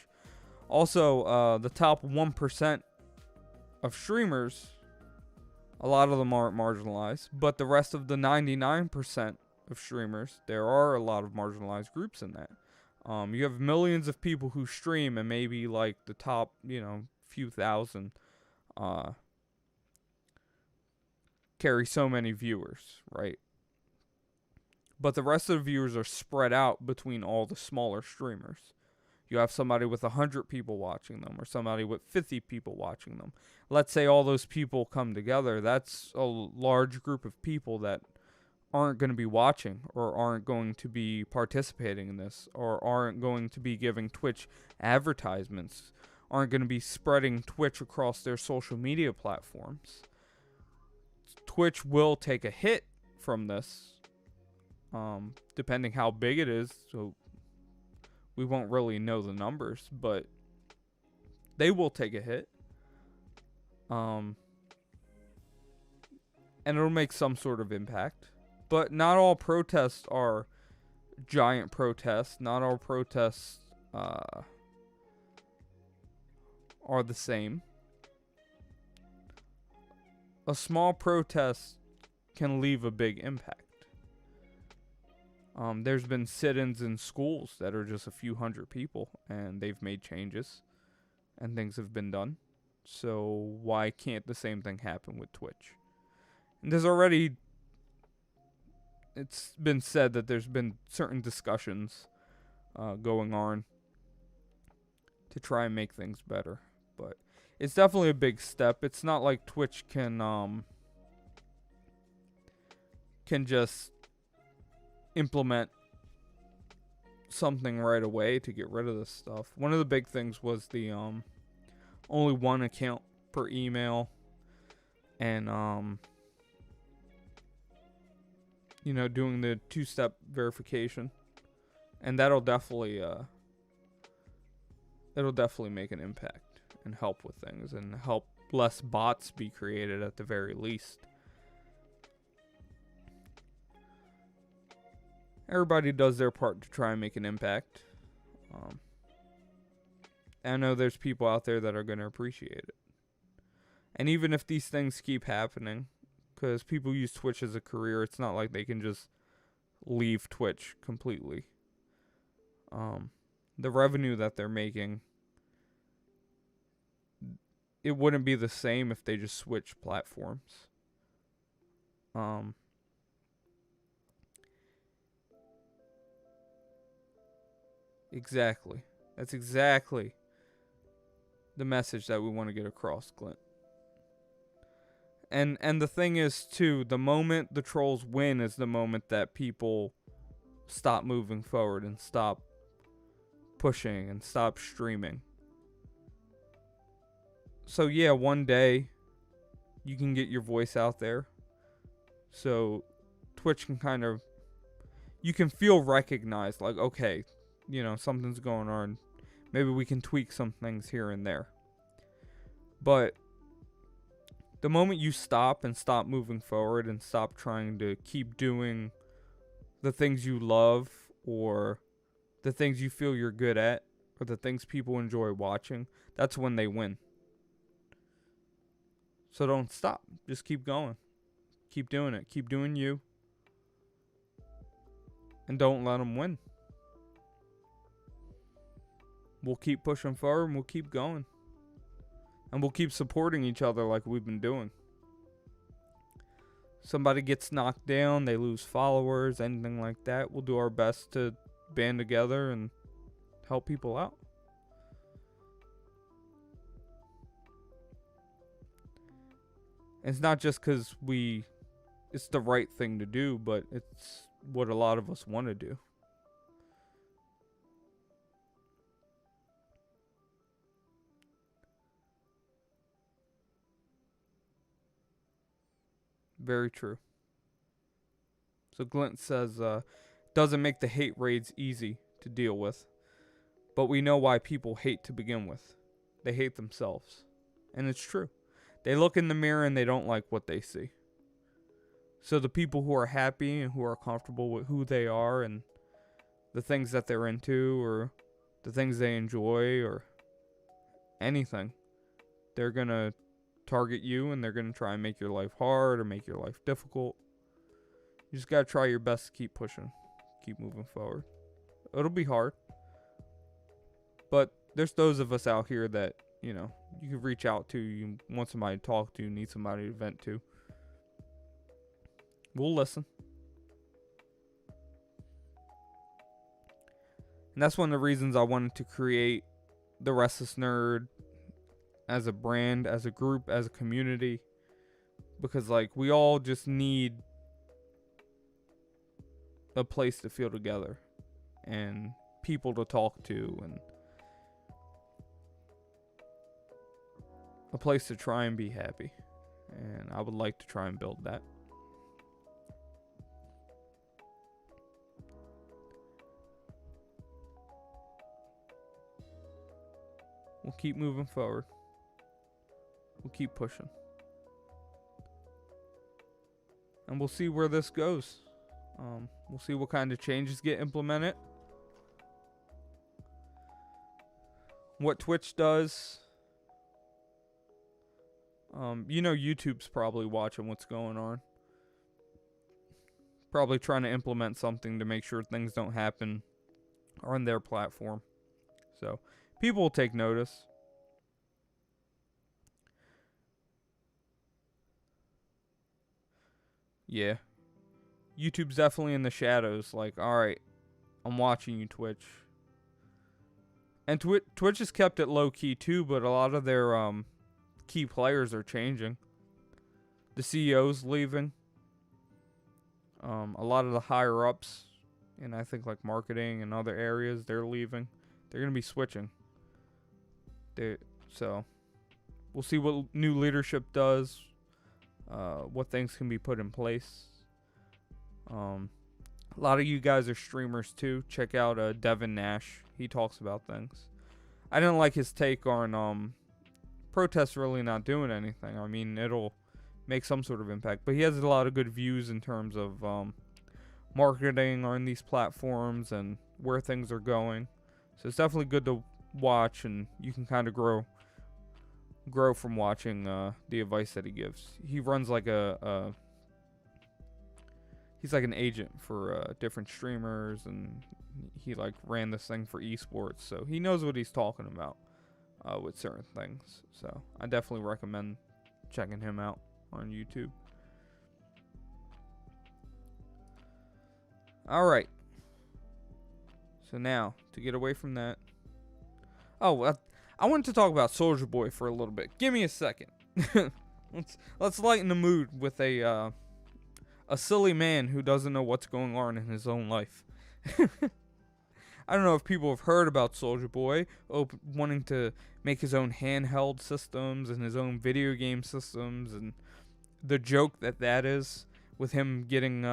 Also, the top 1% of streamers, a lot of them aren't marginalized, but the rest of the 99% of streamers, there are a lot of marginalized groups in that. You have millions of people who stream, and maybe like the top, few thousand carry so many viewers, right? But the rest of the viewers are spread out between all the smaller streamers. You have somebody with 100 people watching them, or somebody with 50 people watching them. Let's say all those people come together. That's a large group of people that aren't going to be watching, or aren't going to be participating in this, or aren't going to be giving Twitch advertisements, aren't going to be spreading Twitch across their social media platforms. Twitch will take a hit from this, depending how big it is. So we won't really know the numbers, but they will take a hit. And it'll make some sort of impact. But not all protests are giant protests. Not all protests are the same. A small protest can leave a big impact. There's been sit-ins in schools that are just a few hundred people, and they've made changes, and things have been done. So why can't the same thing happen with Twitch? And it's been said that there's been certain discussions going on to try and make things better. But it's definitely a big step. It's not like Twitch can just implement something right away to get rid of this stuff. One of the big things was the only one account per email, and doing the two-step verification, and that'll definitely make an impact and help with things and help less bots be created at the very least. Everybody does their part to try and make an impact. I know there's people out there that are going to appreciate it. And even if these things keep happening, because people use Twitch as a career, it's not like they can just leave Twitch completely. The revenue that they're making, it wouldn't be the same if they just switched platforms. Exactly. That's exactly the message that we want to get across, Clint. And the thing is, too, the moment the trolls win is the moment that people stop moving forward and stop pushing and stop streaming. So yeah, one day you can get your voice out there. So Twitch can you can feel recognized, like, okay, something's going on. Maybe we can tweak some things here and there. But the moment you stop moving forward and stop trying to keep doing the things you love, or the things you feel you're good at, or the things people enjoy watching, that's when they win. So don't stop. Just keep going. Keep doing it. Keep doing you. And don't let them win. We'll keep pushing forward and we'll keep going. And we'll keep supporting each other like we've been doing. Somebody gets knocked down, they lose followers, anything like that, we'll do our best to band together and help people out. It's not just because it's the right thing to do, but it's what a lot of us want to do. Very true. So Glint says, doesn't make the hate raids easy to deal with. But we know why people hate to begin with. They hate themselves. And it's true. They look in the mirror and they don't like what they see. So the people who are happy and who are comfortable with who they are and the things that they're into, or the things they enjoy, or anything, they're going to target you, and they're going to try and make your life hard or make your life difficult. You just got to try your best to keep pushing, keep moving forward. It'll be hard, but there's those of us out here that, you can reach out to, you want somebody to talk to, need somebody to vent to. We'll listen. And that's one of the reasons I wanted to create the Restless Nerd as a brand, as a group, as a community. Because, we all just need a place to feel together. And people to talk to. And a place to try and be happy. And I would like to try and build that. We'll keep moving forward. We'll keep pushing. And we'll see where this goes. We'll see what kind of changes get implemented. What Twitch does. YouTube's probably watching what's going on. Probably trying to implement something to make sure things don't happen on their platform. So, people will take notice. Yeah. YouTube's definitely in the shadows. Alright, I'm watching you, Twitch. And Twitch has kept it low key too, but a lot of their key players are changing. The CEO's leaving. A lot of the higher ups, and I think like marketing and other areas, they're leaving. They're gonna be switching. So we'll see what new leadership does. What things can be put in place. A lot of you guys are streamers too. Check out Devin Nash. He talks about things. I didn't like his take on protests really not doing anything. I mean, it'll make some sort of impact, but he has a lot of good views in terms of marketing on these platforms and where things are going. So it's definitely good to watch, and you can kind of grow from watching the advice that he gives. He runs like he's like an agent for different streamers, and he like ran this thing for esports, so he knows what he's talking about with certain things. So I definitely recommend checking him out on YouTube. All right. So now, to get away from that, I wanted to talk about Soulja Boy for a little bit. Give me a second. let's lighten the mood with a silly man who doesn't know what's going on in his own life. I don't know if people have heard about Soulja Boy wanting to make his own handheld systems and his own video game systems, and the joke that is with him getting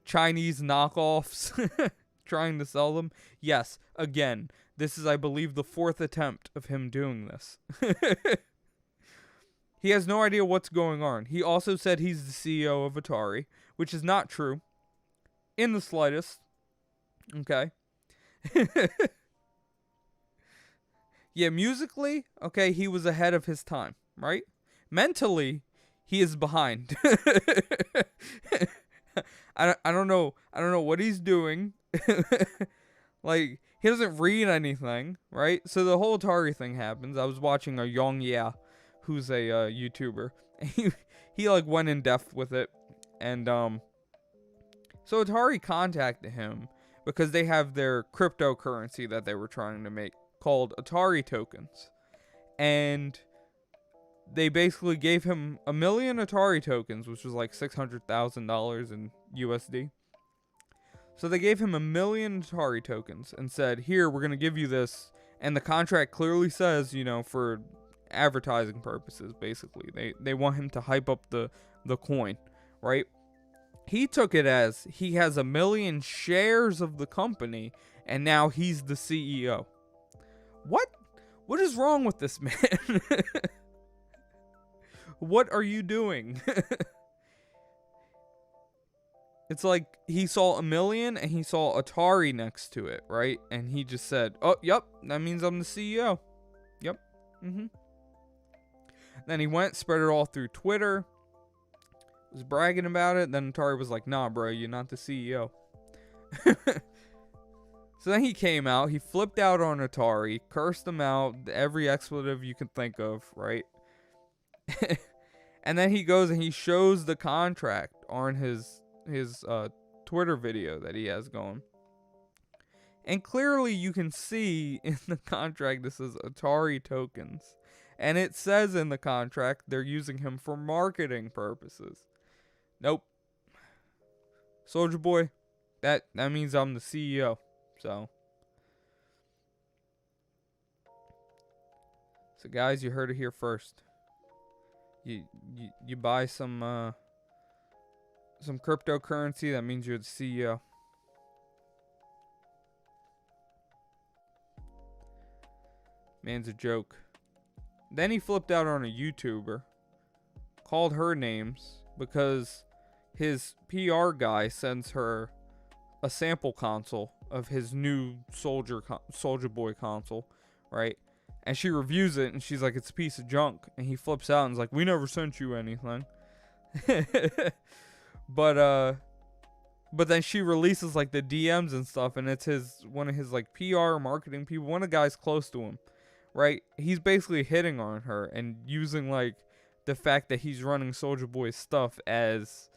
Chinese knockoffs trying to sell them. Yes, again, this is, I believe, the 4th attempt of him doing this. He has no idea what's going on. He also said he's the CEO of Atari, which is not true in the slightest. Okay. Yeah, musically, okay, he was ahead of his time, right? Mentally, he is behind. I don't know what he's doing. Like, he doesn't read anything, right? So the whole Atari thing happens. I was watching a Young Yeah, who's a YouTuber. He like went in depth with it, and so Atari contacted him because they have their cryptocurrency that they were trying to make called Atari tokens, and they basically gave him 1 million Atari tokens, which was like $600,000 in USD. So they gave him 1 million Atari tokens and said, here, we're going to give you this. And the contract clearly says, you know, for advertising purposes, basically. They want him to hype up the coin, right? He took it as he has 1 million shares of the company, and now he's the CEO. What is wrong with this man? What are you doing? It's like he saw 1 million and he saw Atari next to it, right? And he just said, oh, yep, that means I'm the CEO. Yep. Then he went, spread it all through Twitter, was bragging about it. Then Atari was like, nah, bro, you're not the CEO. So then he came out, he flipped out on Atari, cursed them out, every expletive you can think of, right? And then he goes and he shows the contract on his Twitter video that he has going. And clearly you can see in the contract this is Atari tokens. And it says in the contract they're using him for marketing purposes. Nope. Soulja Boy, that means I'm the CEO. So guys, you heard it here first. You buy some cryptocurrency, that means you're the CEO. Man's a joke. Then he flipped out on a YouTuber, called her names because his PR guy sends her a sample console of his new Soulja Boy console, right? And she reviews it and she's like, it's a piece of junk. And he flips out and is like, we never sent you anything. But then she releases like the DMs and stuff, and it's one of his like PR marketing people, one of the guys close to him, right? He's basically hitting on her and using like the fact that he's running Soulja Boy's stuff as,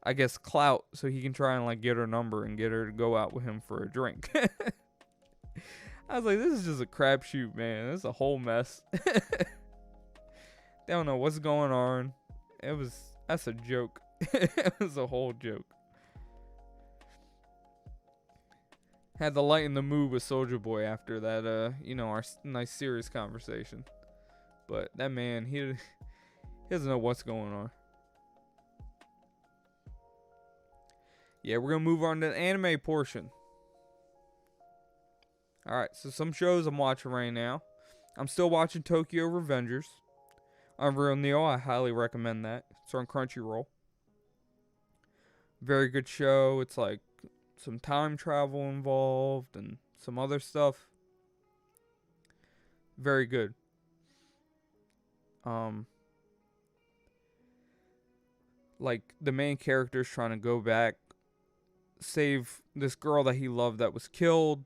I guess, clout, so he can try and like get her number and get her to go out with him for a drink. I was like, this is just a crapshoot, man. This is a whole mess. They don't know what's going on. That's a joke. It was a whole joke. Had to lighten the mood with Soulja Boy after that, our nice serious conversation. But that man, he doesn't know what's going on. Yeah, we're gonna move on to the anime portion. Alright, so some shows I'm watching right now. I'm still watching Tokyo Revengers. Unreal Neo, I highly recommend that. It's on Crunchyroll. Very good show. It's like some time travel involved and some other stuff. Very good. Like the main character's trying to go back, save this girl that he loved that was killed.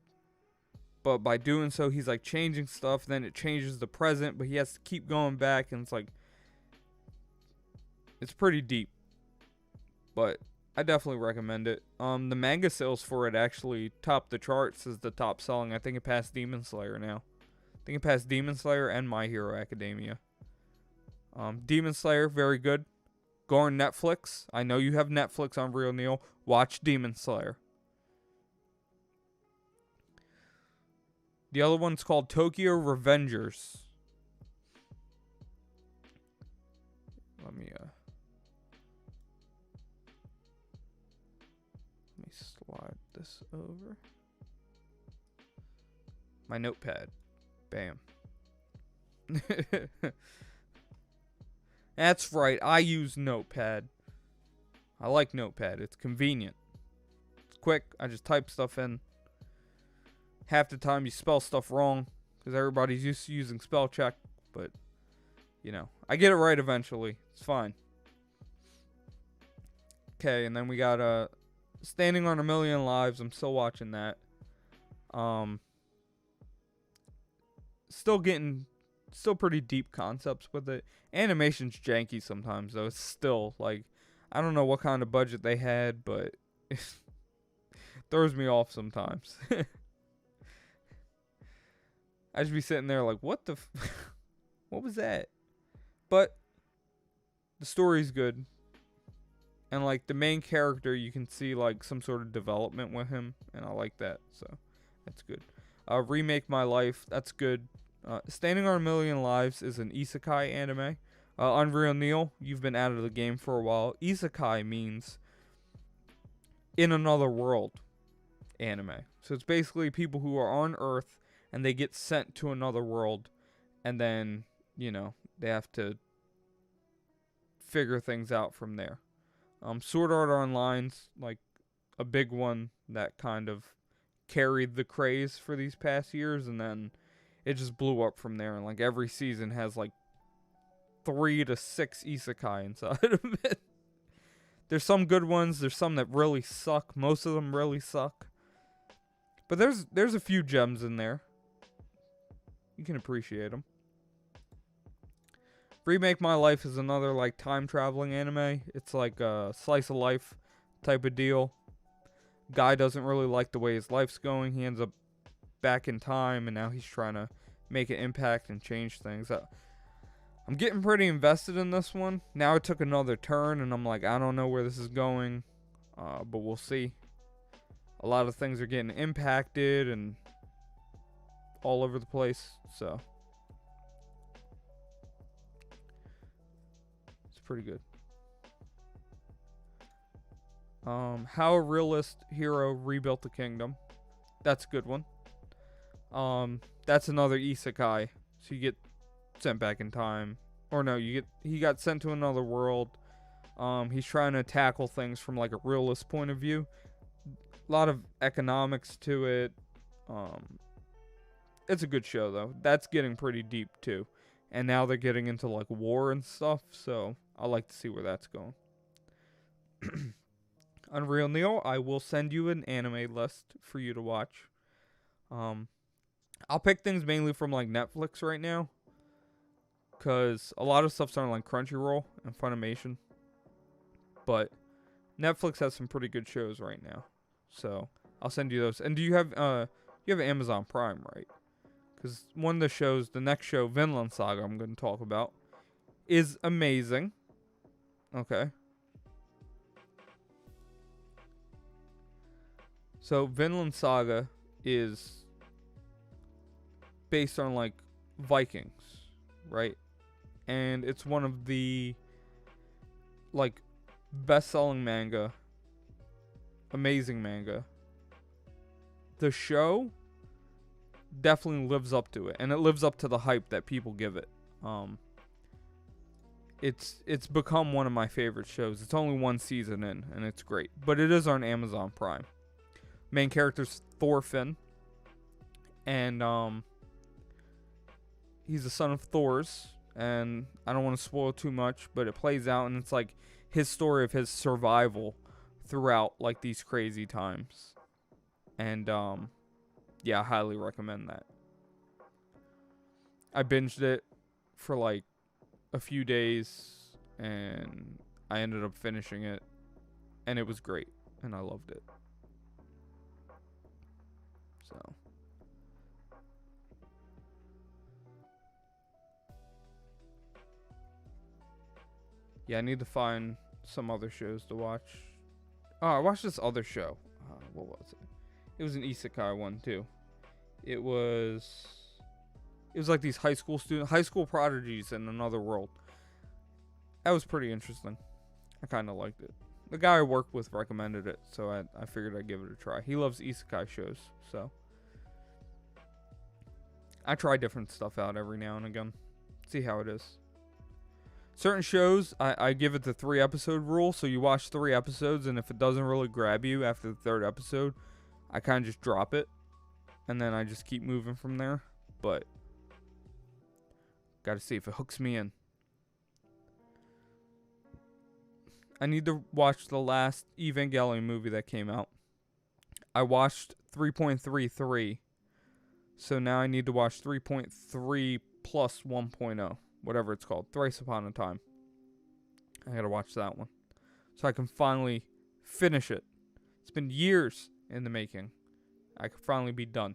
But by doing so, he's like changing stuff. Then it changes the present, but he has to keep going back, and it's pretty deep. But I definitely recommend it. The manga sales for it actually topped the charts as the top selling. I think it passed Demon Slayer now. I think it passed Demon Slayer and My Hero Academia. Demon Slayer, very good. Go on Netflix. I know you have Netflix on Real Neil. Watch Demon Slayer. The other one's called Tokyo Revengers. Let me slide this over. My notepad. Bam. That's right. I use Notepad. I like Notepad. It's convenient. It's quick. I just type stuff in. Half the time you spell stuff wrong because everybody's used to using spell check, but I get it right eventually. It's fine. Okay, and then we got Standing on a Million Lives. I'm still watching that. Still pretty deep concepts with it. Animation's janky sometimes though. It's still like, I don't know what kind of budget they had, but it throws me off sometimes. I just be sitting there like, what the what was that? But the story's good. And like the main character, you can see like some sort of development with him, and I like that. So that's good. Remake My Life, that's good. Standing on a Million Lives is an isekai anime. Unreal Neil, you've been out of the game for a while. Isekai means in another world anime. So it's basically people who are on Earth and they get sent to another world, and then, they have to figure things out from there. Sword Art Online's like a big one that kind of carried the craze for these past years, and then it just blew up from there, and like every season has like 3 to 6 isekai inside of it. There's some good ones, there's some that really suck. Most of them really suck. But there's a few gems in there. You can appreciate them. Remake My Life is another like time traveling anime. It's like a slice of life type of deal. Guy doesn't really like the way his life's going. He ends up back in time, and now he's trying to make an impact and change things. I'm getting pretty invested in this one. Now it took another turn, and I'm like, I don't know where this is going, but we'll see. A lot of things are getting impacted and all over the place, so it's pretty good. How a Realist Hero Rebuilt the Kingdom. That's a good one. That's another isekai. So you get sent back in time. Or no, he got sent to another world. He's trying to tackle things from like a realist point of view. A lot of economics to it. It's a good show though. That's getting pretty deep too. And now they're getting into like war and stuff, so I like to see where that's going. Unreal Neo, I will send you an anime list for you to watch. I'll pick things mainly from like Netflix right now, because a lot of stuff's on like Crunchyroll and Funimation. But Netflix has some pretty good shows right now, so I'll send you those. And do you have You have Amazon Prime, right? Because one of the shows, the next show, Vinland Saga, I'm going to talk about, is amazing. Okay. So Vinland Saga is based on like Vikings, right? And it's one of the like best-selling manga, amazing manga. The show definitely lives up to it, and it lives up to the hype that people give it. It's become one of my favorite shows. It's only one season in, and it's great, but it is on Amazon Prime. Main character's Thorfinn, and he's the son of Thor's, and I don't want to spoil too much, but it plays out, and it's like his story of his survival throughout like these crazy times. And yeah, I highly recommend that. I binged it for like a few days, and I ended up finishing it, and it was great, and I loved it. So yeah, I need to find some other shows to watch. Oh, I watched this other show. What was it? It was an isekai one too. It was like these high school prodigies in another world. That was pretty interesting. I kind of liked it. The guy I worked with recommended it, so I figured I'd give it a try. He loves isekai shows, so I try different stuff out every now and again. See how it is. Certain shows, I give it the 3-episode rule, so you watch 3 episodes, and if it doesn't really grab you after the 3rd episode, I kind of just drop it, and then I just keep moving from there. But gotta see if it hooks me in. I need to watch the last Evangelion movie that came out. I watched 3.33, so now I need to watch 3.3 plus 1.0, whatever it's called, Thrice Upon a Time. I gotta watch that one, so I can finally finish it. It's been years in the making. I could finally be done.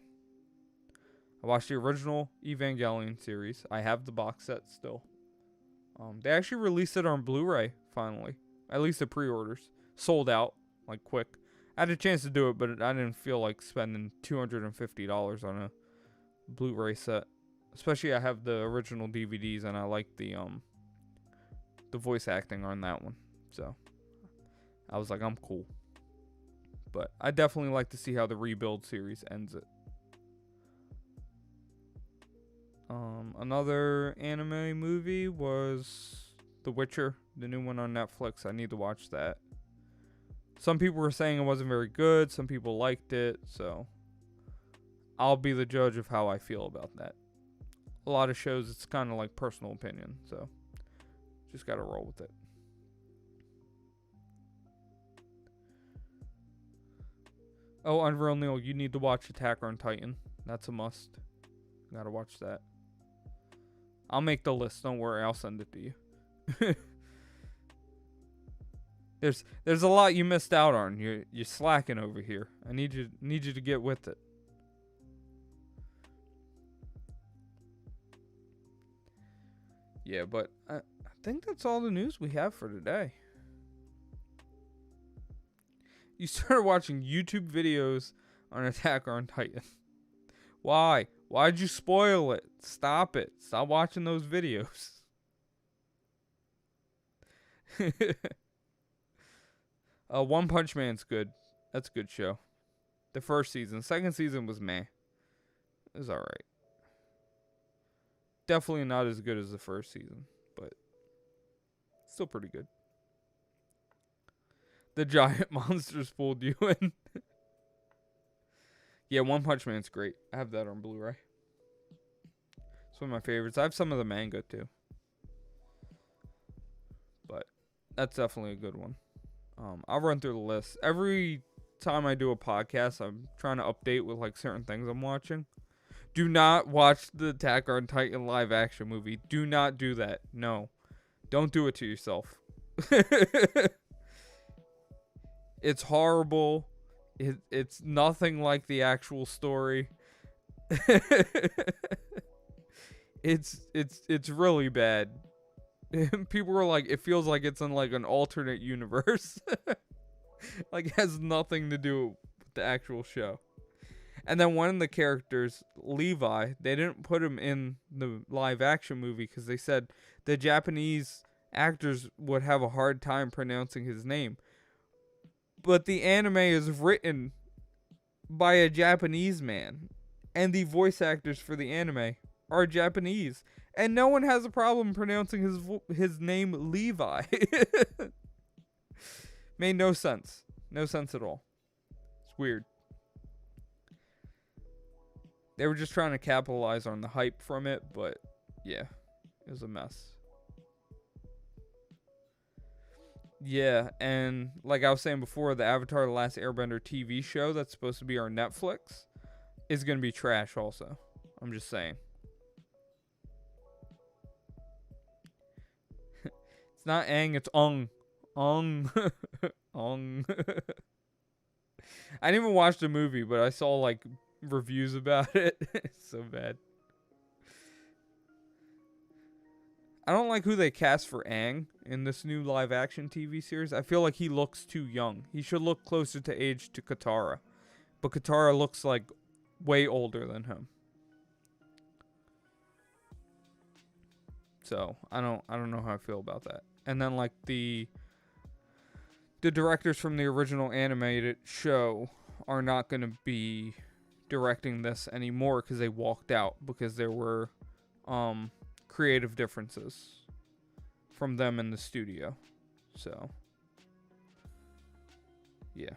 I watched the original Evangelion series. I have the box set still. They actually released it on Blu-ray finally. At least the pre-orders. Sold out, like quick. I had a chance to do it, but I didn't feel like spending $250 on a Blu-ray set. Especially I have the original DVDs, and I like the voice acting on that one. So I was like, I'm cool. But I definitely like to see how the Rebuild series ends it. Another anime movie was The Witcher, the new one on Netflix. I need to watch that. Some people were saying it wasn't very good. Some people liked it. So I'll be the judge of how I feel about that. A lot of shows, it's kind of like personal opinion. So just got to roll with it. Oh, Unreal Neil, you need to watch Attack on Titan. That's a must. Gotta watch that. I'll make the list. Don't worry. I'll send it to you. There's a lot you missed out on. You're slacking over here. I need you to get with it. Yeah, but I think that's all the news we have for today. You started watching YouTube videos on Attack on Titan. Why? Why'd you spoil it? Stop it. Stop watching those videos. One Punch Man's good. That's a good show. The first season. Second season was meh. It was alright. Definitely not as good as the first season, but still pretty good. The giant monsters pulled you in. Yeah, One Punch Man's great. I have that on Blu-ray. It's one of my favorites. I have some of the manga too. But that's definitely a good one. I'll run through the list. Every time I do a podcast, I'm trying to update with like certain things I'm watching. Do not watch the Attack on Titan live action movie. Do not do that. No. Don't do it to yourself. It's horrible. It's nothing like the actual story. It's really bad. People were like, it feels like it's in like an alternate universe. Like it has nothing to do with the actual show. And then one of the characters, Levi, they didn't put him in the live action movie because they said the Japanese actors would have a hard time pronouncing his name. But the anime is written by a Japanese man, and the voice actors for the anime are Japanese, and no one has a problem pronouncing his name Levi. Made no sense. No sense at all. It's weird. They were just trying to capitalize on the hype from it, but yeah, it was a mess. Yeah, and like I was saying before, the Avatar: The Last Airbender TV show that's supposed to be our Netflix is going to be trash also. I'm just saying. It's not Aang, it's Ong. Ong. Ong. I didn't even watch the movie, but I saw like reviews about it. It's so bad. I don't like who they cast for Aang in this new live action TV series. I feel like he looks too young. He should look closer to age to Katara. But Katara looks like way older than him. So, I don't know how I feel about that. And then like the directors from the original animated show are not going to be directing this anymore because they walked out because there were creative differences from them in the studio. So yeah,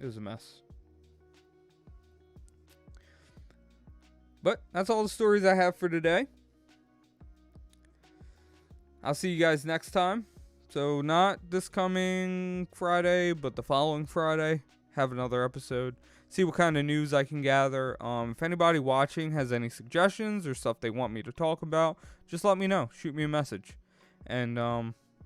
it was a mess. But that's all the stories I have for today. I'll see you guys next time. So not this coming Friday, but the following Friday, have another episode. See what kind of news I can gather. If anybody watching has any suggestions or stuff they want me to talk about, just let me know. Shoot me a message. And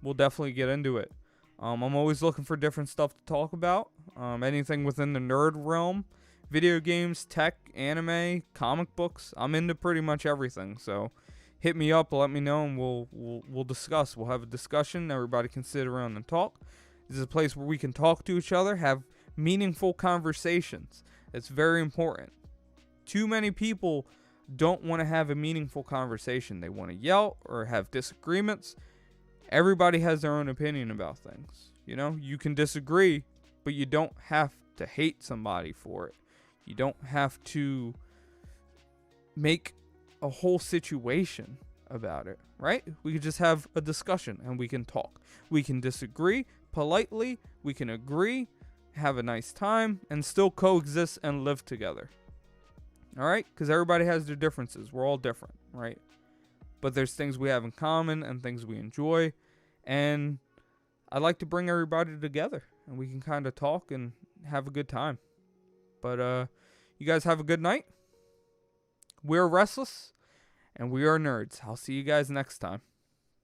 we'll definitely get into it. I'm always looking for different stuff to talk about. Anything within the nerd realm. Video games, tech, anime, comic books. I'm into pretty much everything. So hit me up, let me know, and we'll discuss. We'll have a discussion. Everybody can sit around and talk. This is a place where we can talk to each other, have meaningful conversations. It's very important. Too many people don't want to have a meaningful conversation. They want to yell or have disagreements. Everybody has their own opinion about things. You know, you can disagree, but you don't have to hate somebody for it. You don't have to make a whole situation about it, right? We could just have a discussion and we can talk. We can disagree politely. We can agree, have a nice time, and still coexist and live together. All right? Because everybody has their differences. We're all different, right? But there's things we have in common and things we enjoy. And I'd like to bring everybody together and we can kind of talk and have a good time. But you guys have a good night. We're Restless, and we are nerds. I'll see you guys next time.